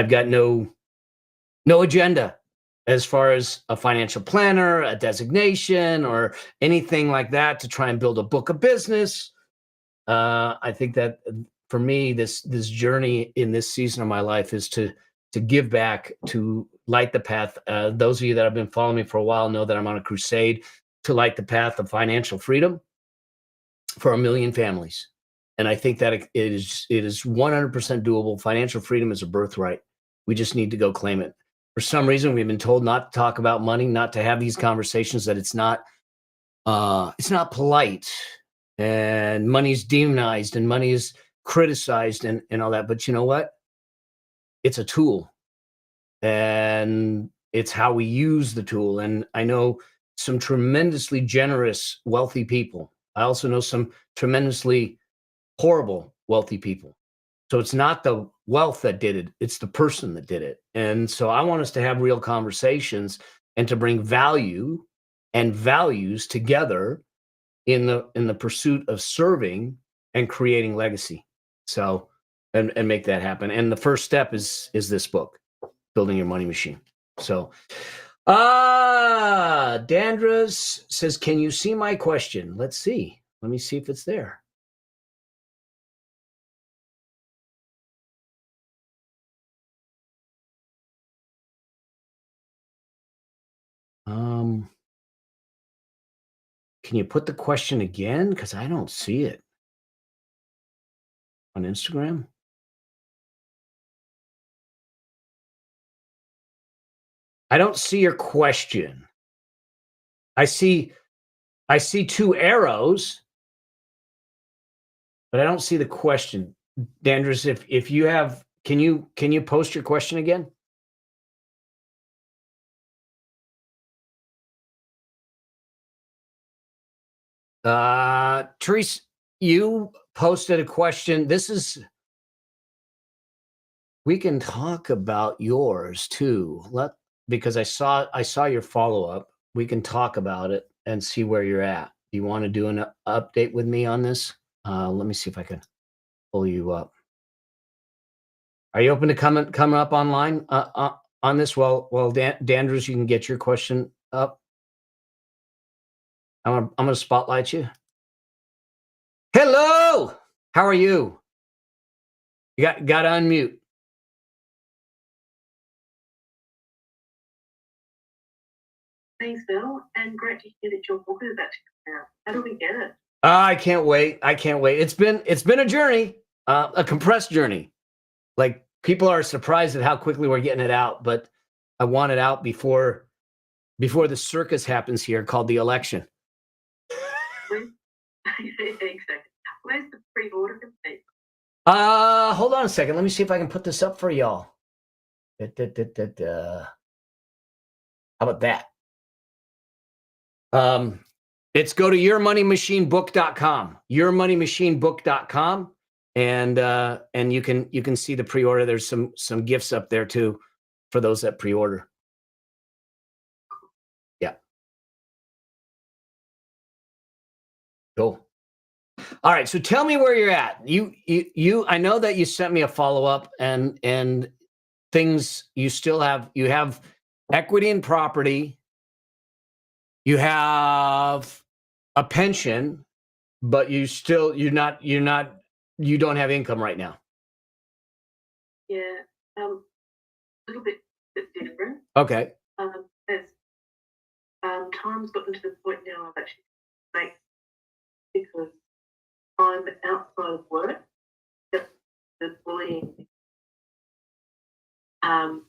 got no agenda as far as a financial planner, a designation, or anything like that to try and build a book of business. I think that for me, this journey in this season of my life is to give back, to light the path. Those of you that have been following me for a while know that I'm on a crusade to light the path of financial freedom. for 1 million families. And I think that it is 100% doable. Financial freedom is a birthright. We just need to go claim it. For some reason, we've been told not to talk about money, not to have these conversations, that it's not polite, and money's demonized and money is criticized and all that. But you know what? It's a tool, and it's how we use the tool. And I know some tremendously generous, wealthy people. I also know some tremendously horrible, wealthy people. So it's not the wealth that did it, it's the person that did it. And so I want us to have real conversations and to bring value and values together in the pursuit of serving and creating legacy. So and make that happen. And the first step is this book, Building Your Money Machine. So Dandras says, can you see my question? Let's see. Let me see if it's there. Can you put the question again? Because I don't see it on Instagram. I don't see your question. I see 2 arrows, but I don't see the question. Dandras, if you have, can you post your question again? Therese, you posted a question. We can talk about yours too. Because I saw your follow-up. We can talk about it and see where you're at. Do you want to do an update with me on this? Let me see if I can pull you up. Are you open to coming up online on this? Well, Dandras, you can get your question up. I'm gonna spotlight you. Hello, how are you? You got to unmute. Thanks, Bill, and great to hear that your book is about to come out. How do we get it? I can't wait. It's been a journey, a compressed journey. Like, people are surprised at how quickly we're getting it out, but I want it out before the circus happens here called the election. Exactly. Where's the pre-order complete? Hold on a second. Let me see if I can put this up for y'all. How about that? It's go to yourmoneymachinebook.com, yourmoneymachinebook.com, and you can see the pre-order. There's some gifts up there too for those that pre-order. Yeah. Cool. All right. So tell me where you're at. You I know that you sent me a follow-up and things you still have. You have equity in property. You have a pension, but you don't have income right now. Yeah, a little bit different. Okay. As time's gotten to the point now I've actually make, because I'm outside of work, the bullying, and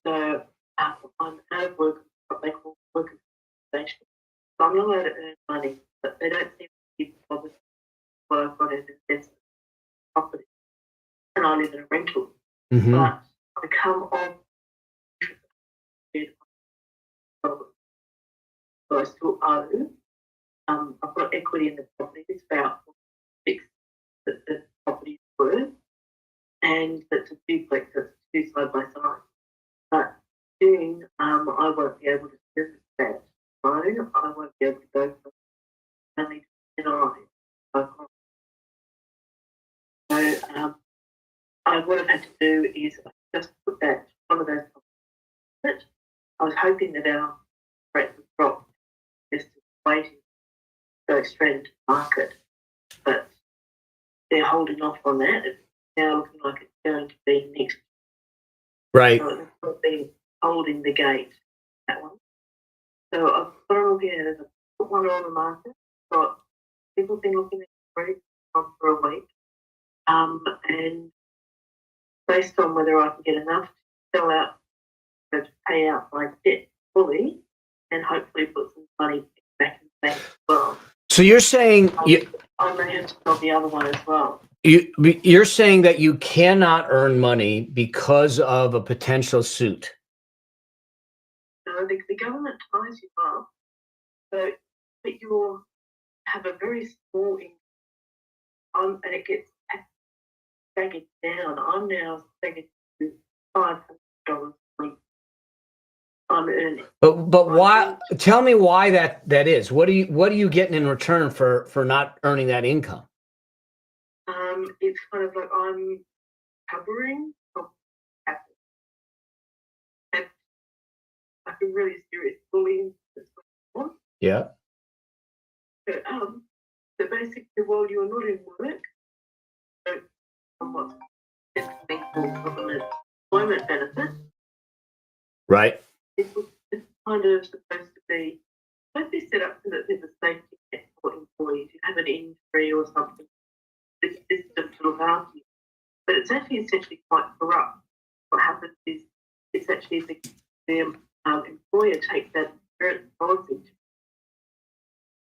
so I'm out of work, what they call work organization. So I'm not allowed to earn money, but they don't seem to be bothered what I've got in investment property, and I live in a rental. Mm-hmm. But I come on, so I still owe. I've got equity in the property. It's about six that the property is worth, and it's a duplex. It's 2 side by side. But soon, I won't be able to service that loan. I won't be able to go from only to NI. So what I've had to do is just put that one of those. I was hoping that our rate would drop, just waiting to go straight into the market, but they're holding off on that. It's now looking like it's going to be next. Right. So it's been holding the gate, that one. So I've got it looking at it. I've put one on the market. Got people been looking at free for a week. And based on whether I can get enough to sell out, to pay out my debt fully, and hopefully put some money back in the bank as well. So you're saying I may have to sell the other one as well. you're saying that you cannot earn money because of a potential suit. So the government ties you up, so that you have a very small income, and it gets staggered down. I'm now staggered to $500 a week. I'm earning. But why? Tell me why that is. What are you getting in return for not earning that income? It's kind of like I'm covering of happen. And like a really serious bullying that's going on. Yeah. So basically, while you're not in work, so somewhat it's something called government employment benefit. Right. It's kind of supposed to be set up so that there's a safety net for employees. You have an injury or something, this system to look after you. But it's actually essentially quite corrupt. What happens is it's actually the employer takes that insurance policy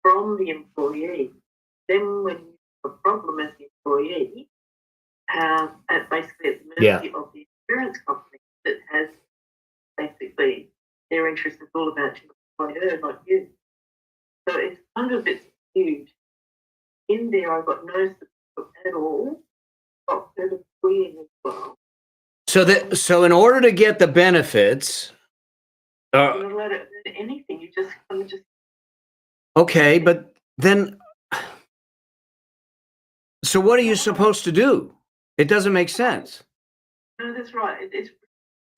from the employee. Then when you have a problem as the employee, and basically it's the mercy of the insurance company that has basically their interest is all about you, employer, not you. So it's kind of a bit skewed. In there, I got no support at all. Got further bullying as well. So in order to get the benefits, You're not allowed to do anything. You just kind of just. okay, but then, so what are you supposed to do? It doesn't make sense. No, that's right. It's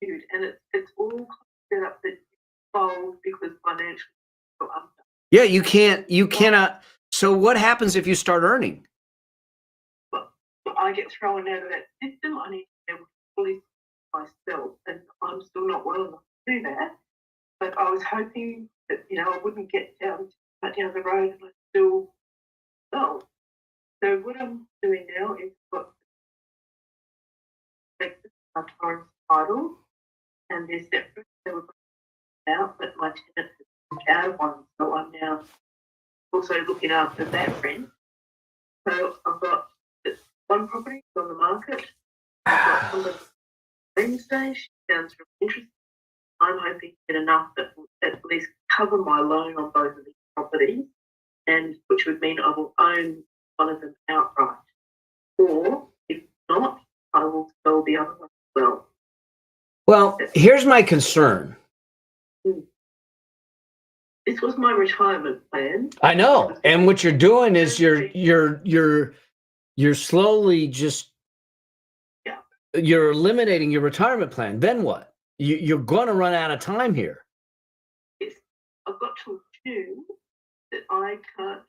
skewed, and it's all set up that you fold because financially you're under. Yeah, you cannot. So what happens if you start earning? But I get thrown out of that system. I need to be able to fully myself, and I'm still not well enough to do that. But I was hoping that I wouldn't get down the road and I still well. So what I'm doing now is got my Torrance title, and they're separate. They were out, but my tenant has moved out of one, so I'm now also looking after that rent. So I've got this one property on the market. I've got somebody Wednesday. She sounds really interesting. I'm hoping to get enough that will at least cover my loan on both of these properties, and which would mean I will own one of them outright. Or if not, I will sell the other one as well. Well, here's my concern. This was my retirement plan. I know, and what you're doing is you're slowly just you're eliminating your retirement plan. Then what? You're going to run out of time here. Yes, I've got till June that I can't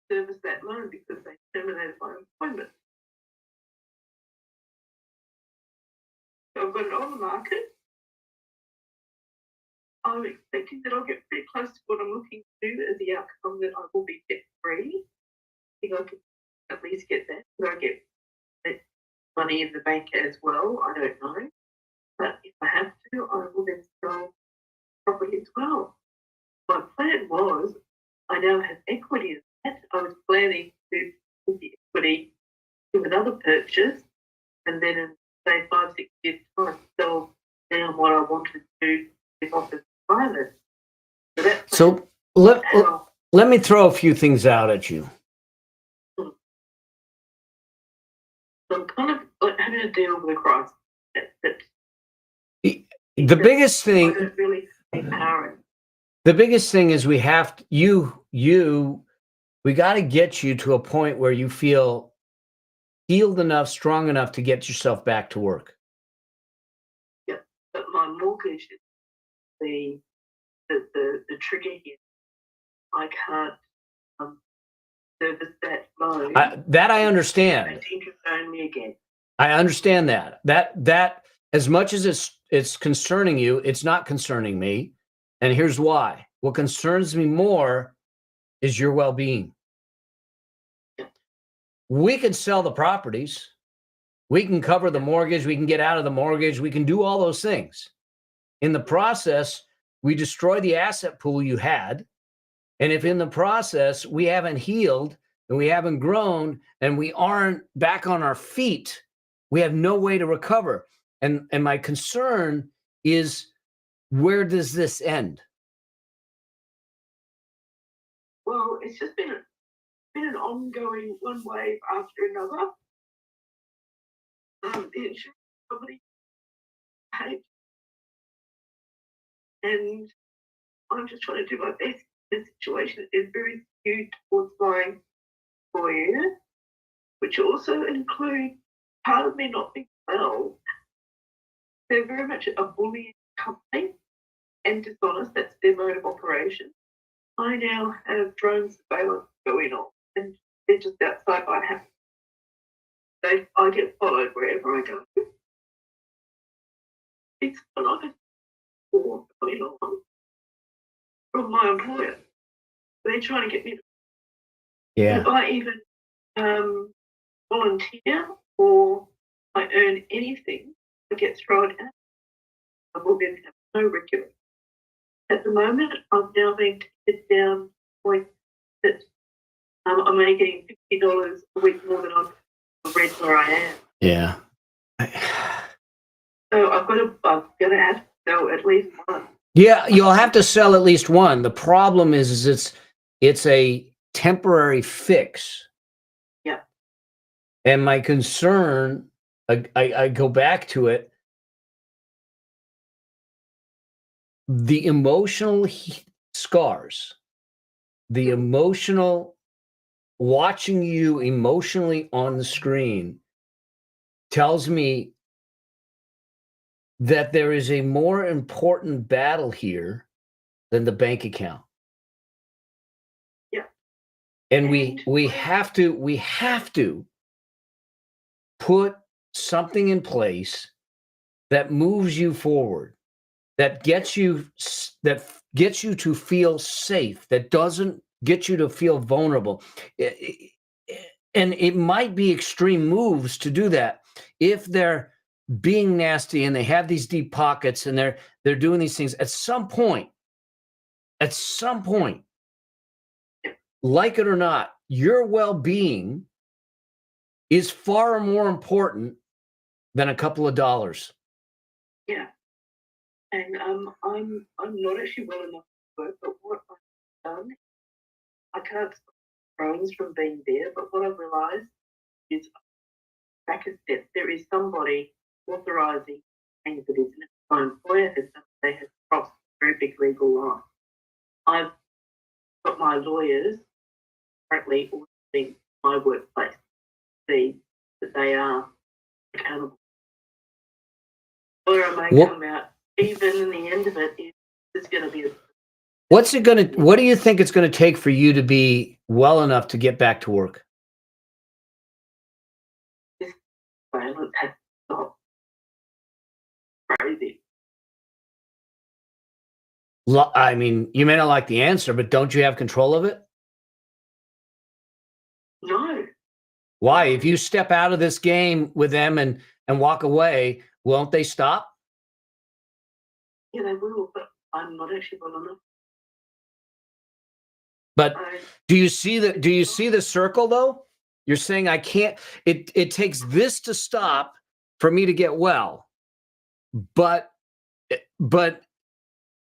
service that loan because they terminated my employment. So I've got it on the market. I'm expecting that I'll get pretty close to what I'm looking to do as the outcome, that I will be debt free. I think I could at least get that. Could I get that money in the bank as well? I don't know. But if I have to, I will then sell property as well. My plan was, I now have equity in that. I was planning to put the equity to another purchase, and then in, say, 5-6 years' time, sell down what I wanted to with office private. So let me throw a few things out at you. So I'm kind of like having to deal with a crisis. The biggest thing. Really empowering. The biggest thing is we have to, we got to get you to a point where you feel healed enough, strong enough to get yourself back to work. Yeah, but my mortgage is the trigger here. I can't service that loan. That I understand. Interest only again. I understand that. That as much as it's concerning you, it's not concerning me. And here's why. What concerns me more is your well-being. We can sell the properties. We can cover the mortgage. We can get out of the mortgage. We can do all those things. In the process, we destroy the asset pool you had. And if in the process we haven't healed and we haven't grown and we aren't back on our feet, we have no way to recover. And my concern is, where does this end? Well, it's just been an ongoing one wave after another. The insurance company paid, and I'm just trying to do my best. The situation is very skewed towards my employer, which also includes part of me not being well. They're very much a bullying company and dishonest. That's their mode of operation. I now have drone surveillance going on, and they're just outside my house. I get followed wherever I go. It's a lot of war going on from my employer. They're trying to get me to, if I even volunteer or I earn anything, I get thrown out. I will then have no regular. At the moment, I'm now being taken down to the point that I'm only getting $50 a week more than I'm rent where I am. Yeah. So I'm gonna have to sell at least one. Yeah, you'll have to sell at least one. The problem is it's a temporary fix. Yeah. And my concern, I go back to it, the emotional scars, the emotional watching you emotionally on the screen tells me that there is a more important battle here than the bank account. Yeah. And we have to put something in place that moves you forward, that gets you to feel safe, that doesn't get you to feel vulnerable. And it might be extreme moves to do that. If they're being nasty and they have these deep pockets and they're doing these things, at some point, like it or not, your well-being is far more important than a couple of dollars. Yeah. And I'm not actually well enough to work, but what I've done, I can't stop drones from being there, but what I've realised is back a step, there is somebody authorising things for this, and if my employer has done, they have crossed a very big legal line. I've got my lawyers currently auditing my workplace to see that they are accountable. Where I may come out, even in the end of it, it's going to be what do you think it's going to take for you to be well enough to get back to work? This violence has to stop. Crazy. I mean, you may not like the answer, but don't you have control of it? No. Why? If you step out of this game with them and walk away, won't they stop? Yeah, they will, but I'm not actually well enough. But do you see the circle though? You're saying I can't, it takes this to stop for me to get well. But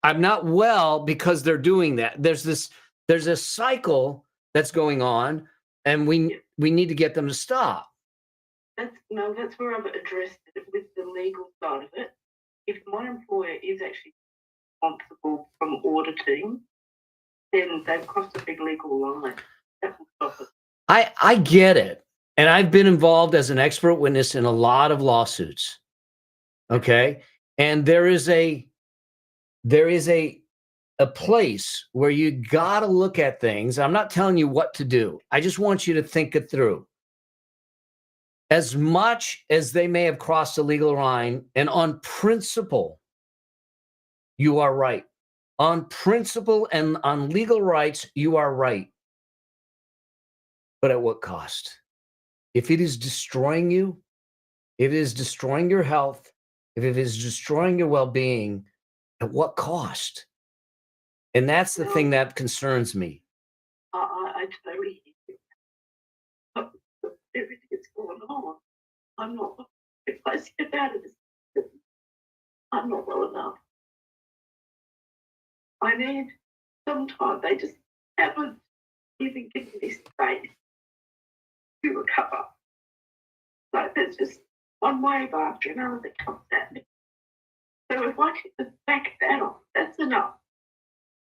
I'm not well because they're doing that. There's a cycle that's going on, and we need to get them to stop. That's where I've addressed it with the legal side of it. If my employer is actually responsible from auditing, then they've crossed a big legal line. That will stop it. I get it. And I've been involved as an expert witness in a lot of lawsuits. Okay. And there is a place where you got to look at things. I'm not telling you what to do. I just want you to think it through. As much as they may have crossed a legal line, and on principle, you are right. On principle and on legal rights, you are right. But at what cost? if it is destroying you, if it is destroying your health, if it is destroying your well-being, at what cost? And that's the thing that concerns me. I totally hear you. But everything that's going on, I'm not, if I step out of this, I'm not well enough. I need some time. They just haven't even given me space to recover. Like there's just one wave after another that comes at me. So if I can just back that off, that's enough.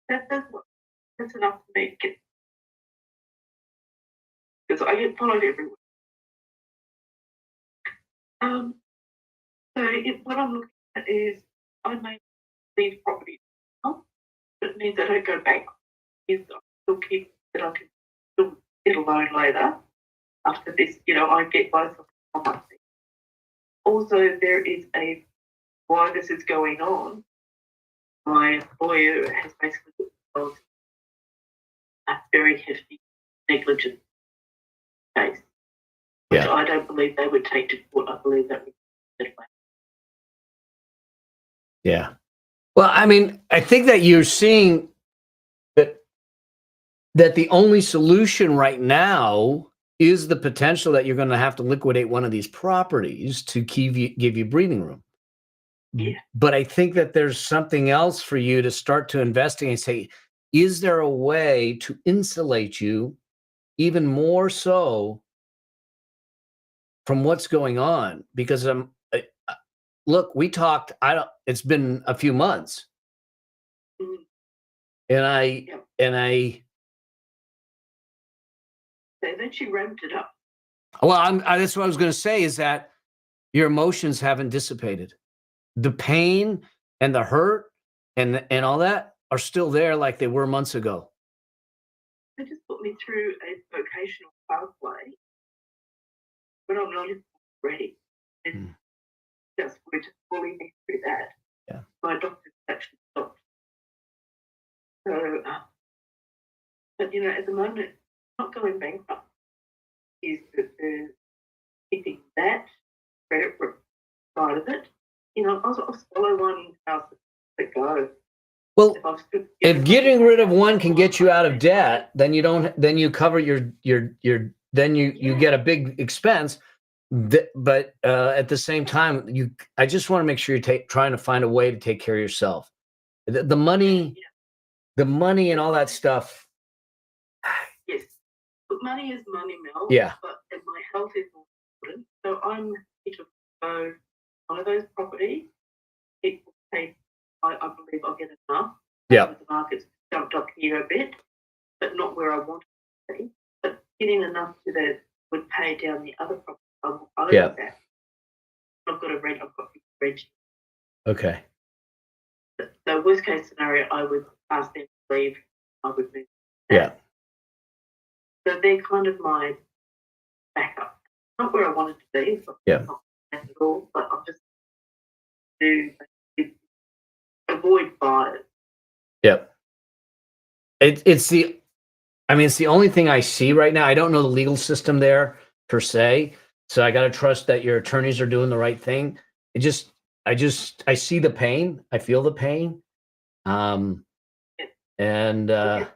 That's enough for me to get. Because I get followed everywhere. What I'm looking at is I may leave property now, but it means I don't go back. It means I still keep that I can still get a loan later. After this, I get myself on my feet. Also, there is while this is going on, my lawyer has basically filed a very hefty negligence case, which Yeah. I don't believe they would take to court. I believe that would be away. Yeah. Well, I mean, I think that you're seeing that the only solution right now is the potential that you're going to have to liquidate one of these properties to give you breathing room. Yeah. But I think that there's something else for you to start to investigate and say, is there a way to insulate you even more so from what's going on? Because look, we talked, it's been a few months. Mhm. And I So then she ramped it up. well, that's what I was going to say, is that your emotions haven't dissipated. The pain and the hurt and all that are still there like they were months ago. They just put me through a vocational pathway, but I'm not even ready. And we're just pulling me through that. Yeah. My doctor actually stopped. So, but at the moment, not going bankrupt is the keeping that credit side of it. I'll swallow one house let go. Well, if getting rid of one can get you out of debt, then you cover then you get a big expense. But at the same time, I just want to make sure you're trying to find a way to take care of yourself. The money and all that stuff. Yes, but money is money, Mel. Yeah. But my health is more important. So I'm happy to go one of those properties. It will take, I believe I'll get enough. Yeah. The market's jumped up here a bit, but not where I want it to be. But getting enough that would pay down the other property. I'll look at that. I've got to rent. Okay. So worst case scenario, I would ask them to leave. I would move. Yeah. So they're kind of my backup. Not where I wanted to be. Yeah. Not at all, but I'm just to avoid fires. Yep. It's the only thing I see right now. I don't know the legal system there per se, so I got to trust that your attorneys are doing the right thing. I see the pain. I feel the pain. And I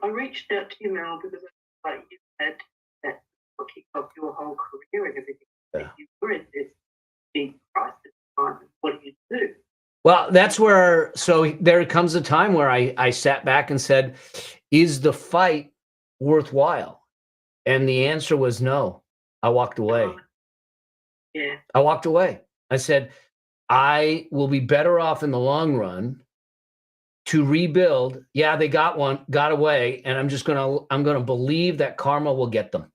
reached out to you, Mel, because you had that kicked off your whole career and everything. Yeah. You were in this big crisis time. What do you do? Well, that's where, so there comes a time where I sat back and said, is the fight worthwhile? And the answer was no. I walked away. Yeah. I walked away. I said, I will be better off in the long run to rebuild. Yeah, they got away, and I'm going to believe that karma will get them.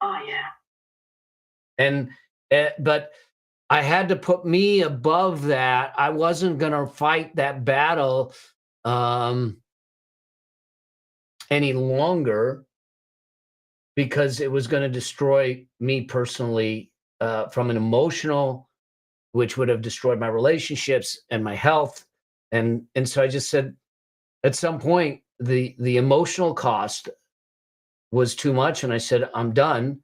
Oh, yeah. And, but I had to put me above that. I wasn't going to fight that battle any longer because it was going to destroy me personally from an emotional, which would have destroyed my relationships and my health. And so I just said, at some point, the emotional cost was too much. And I said, I'm done.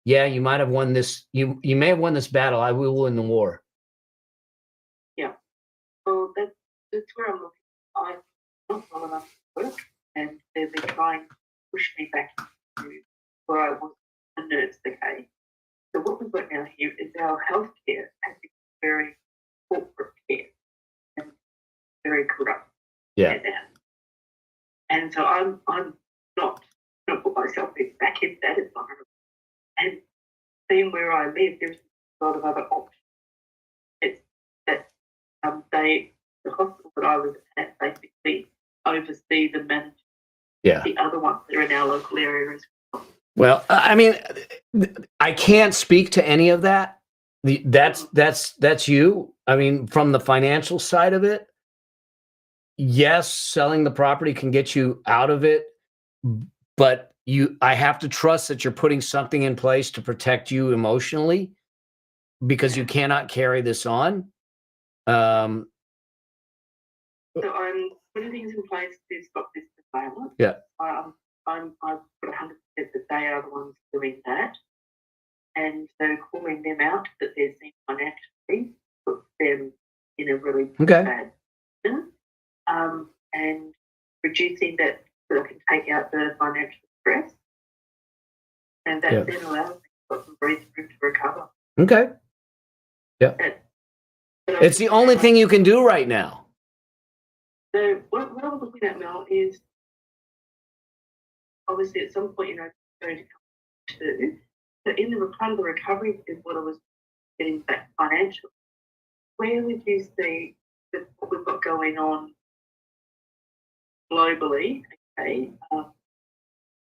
yeah, you might have won this. You may have won this battle. I will win the war. Well, that's where I'm looking. I'm not well enough to work, and they're trying to push me back to where I was a nurse, okay? So what we've got now here is our healthcare has become very corporate care and very corrupt. Yeah. care now. And so I'm not going to put myself back in that environment. And seeing where I live, there's a lot of other options. It's that the hospital that I was at basically oversee the manage the other ones that are in our local area as well. Well, I mean, I can't speak to any of that. That's you. I mean, from the financial side of it, yes, selling the property can get you out of it, but I have to trust that you're putting something in place to protect you emotionally, because you cannot carry this on. So I'm putting things in place to stop this surveillance. Yeah. I've got 100% that they are the ones doing that. And so calling them out that they're seen financially puts them in a really bad position. And reducing that so they can take out the financial stress. And that then allows them to got some breathing room to recover. Okay. Yeah. It's the only thing you can do right now. So what I'm looking at, Mel, is obviously at some point, it's going to come to. So in the part of the recovery is what I was getting back financially. Where would you see that what we've got going on globally, okay,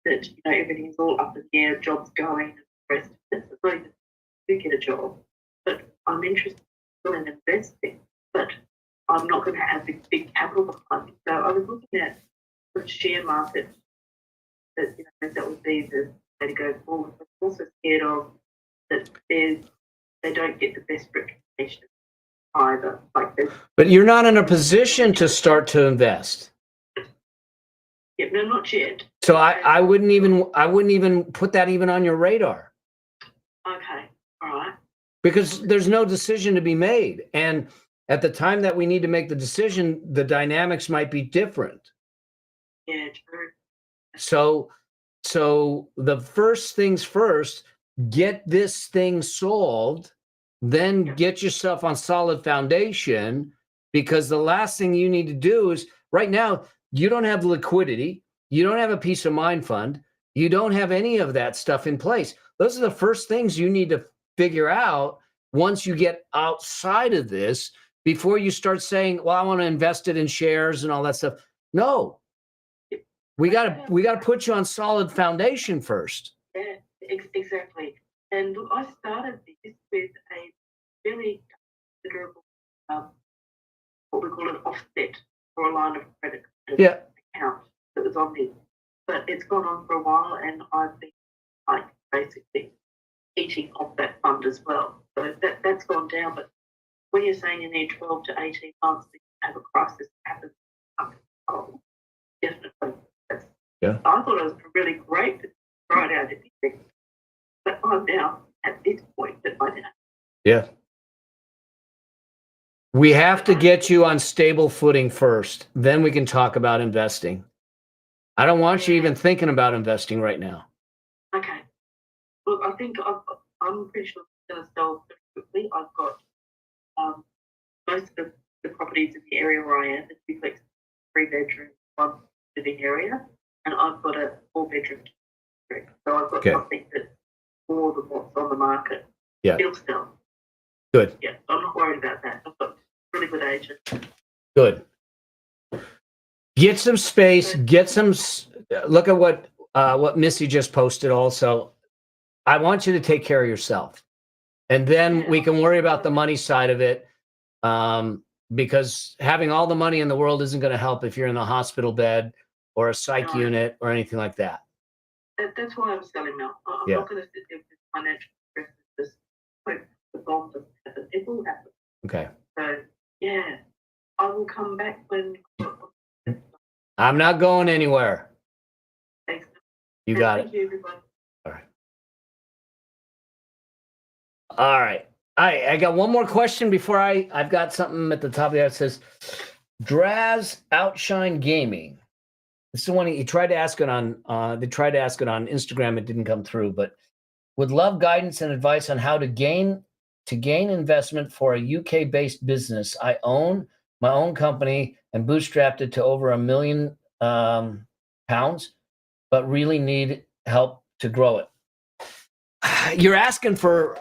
that, everything's all up in the air, jobs going, and the rest of it. So I do get a job, but I'm interested in investing, but I'm not going to have big capital behind me. So I was looking at the share market that that would be the way to go forward. But I'm also scared of that they don't get the best reputation either. But you're not in a position to start to invest. Yeah, no, not yet. So I wouldn't even put that even on your radar. Okay, all right. Because there's no decision to be made, and at the time that we need to make the decision, the dynamics might be different. Yeah, true. So the first things first, get this thing solved, then get yourself on solid foundation, because the last thing you need to do is, right now, you don't have liquidity, you don't have a peace of mind fund, you don't have any of that stuff in place. Those are the first things you need to figure out once you get outside of this, before you start saying, well, I want to invest it in shares and all that stuff. No, we got to put you on solid foundation first. Yeah, exactly. And look, I started this with a really considerable, what we call an offset or a line of credit account that was on this. But it's gone on for a while, and I've been basically eating off that fund as well. So that's gone down. But when you're saying you need 12 to 18 months to have a crisis happen, definitely. I thought it was really great to try it out everything. But I'm now at this point that I know. Yeah. We have to get you on stable footing first. Then we can talk about investing. I don't want you even thinking about investing right now. Okay. Look, I think I'm pretty sure it's going to sell pretty quickly. I've got most of the properties in the area where I am, the duplex, 3-bedroom, 1 living area, and I've got a 4-bedroom. So I've got something that's more than what's on the market. Yeah. Still sell. Good. Yeah, I'm not worried about that. I've got really good agents. Good. Get some space. Get some. Look at what Missy just posted. Also, I want you to take care of yourself, and then we can worry about the money side of it. Because having all the money in the world isn't going to help if you're in a hospital bed or a psych unit or anything like that. That's why I'm selling now. I'm not going to sit there with financial stress. Just hope the bomb doesn't happen. It will happen. Okay. So yeah, I will come back when. I'm not going anywhere. Thanks. You got it. Thank you, everybody. All right. I got one more question before I've got something at the top of the hour. It says, Draz Outshine Gaming. This is the one he tried to ask it on. They tried to ask it on Instagram. It didn't come through, but would love guidance and advice on how to gain investment for a UK-based business. I own my own company and bootstrapped it to over £1 million, but really need help to grow it. You're asking for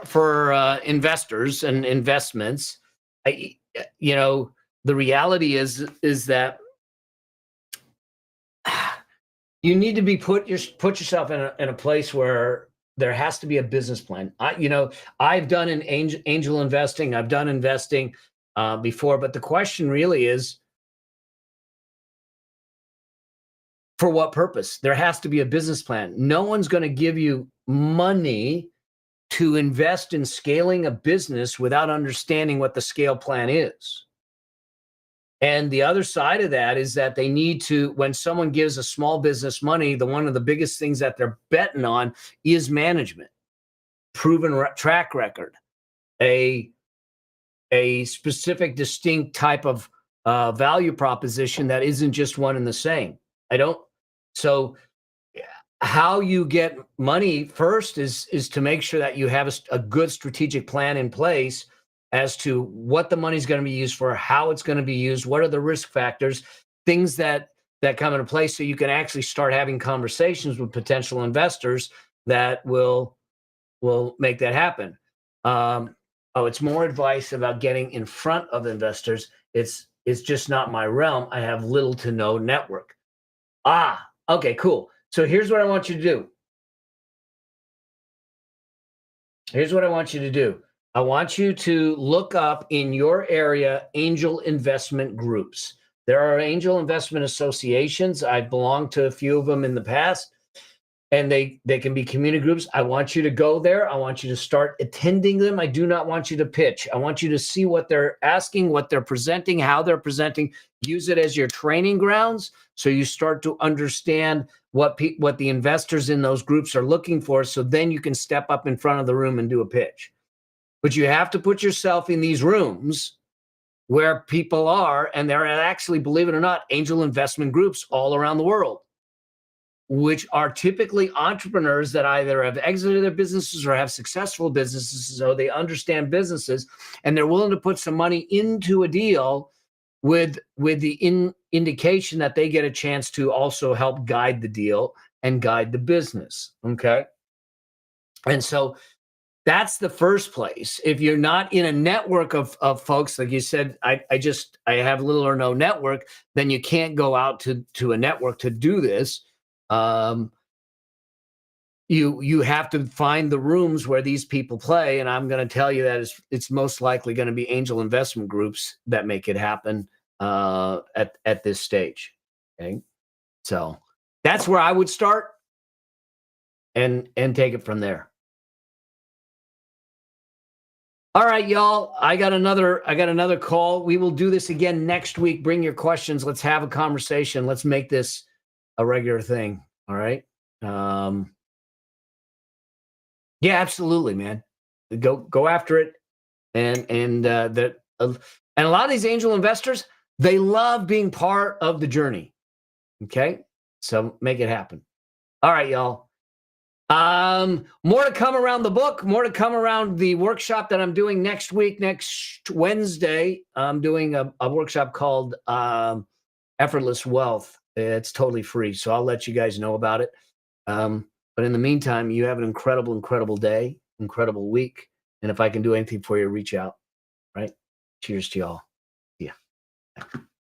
investors and investments. The reality is that you need to be put yourself in a place where there has to be a business plan. I've done an angel investing. I've done investing before, but the question really is, for what purpose? There has to be a business plan. No one's going to give you money to invest in scaling a business without understanding what the scale plan is. And the other side of that is that they need to, when someone gives a small business money, one of the biggest things that they're betting on is management, proven track record, a specific, distinct type of value proposition that isn't just one and the same. So how you get money first is to make sure that you have a good strategic plan in place as to what the money's going to be used for, how it's going to be used, what are the risk factors, things that come into place, so you can actually start having conversations with potential investors that will make that happen. It's more advice about getting in front of investors. It's just not my realm. I have little to no network. Okay, cool. So here's what I want you to do. I want you to look up in your area angel investment groups. There are angel investment associations. I've belonged to a few of them in the past, and they can be community groups. I want you to go there. I want you to start attending them. I do not want you to pitch. I want you to see what they're asking, what they're presenting, how they're presenting. Use it as your training grounds, so you start to understand what the investors in those groups are looking for, so then you can step up in front of the room and do a pitch. But you have to put yourself in these rooms where people are, and there are actually, believe it or not, angel investment groups all around the world, which are typically entrepreneurs that either have exited their businesses or have successful businesses, so they understand businesses, and they're willing to put some money into a deal with the indication that they get a chance to also help guide the deal and guide the business. Okay. And so that's the first place. If you're not in a network of folks, like you said, I have little or no network, then you can't go out to a network to do this. You have to find the rooms where these people play, and I'm going to tell you that it's most likely going to be angel investment groups that make it happen at this stage. Okay, so that's where I would start, and take it from there. All right, y'all. I got another call. We will do this again next week. Bring your questions. Let's have a conversation. Let's make this a regular thing. All right. Yeah, absolutely, man. Go after it. And a lot of these angel investors, they love being part of the journey. Okay. So make it happen. All right, y'all. More to come around the book, more to come around the workshop that I'm doing next week. Next Wednesday, I'm doing a workshop called Effortless Wealth. It's totally free, so I'll let you guys know about it. But in the meantime, you have an incredible day, incredible week. And if I can do anything for you, reach out. Right? Cheers to y'all. Yeah.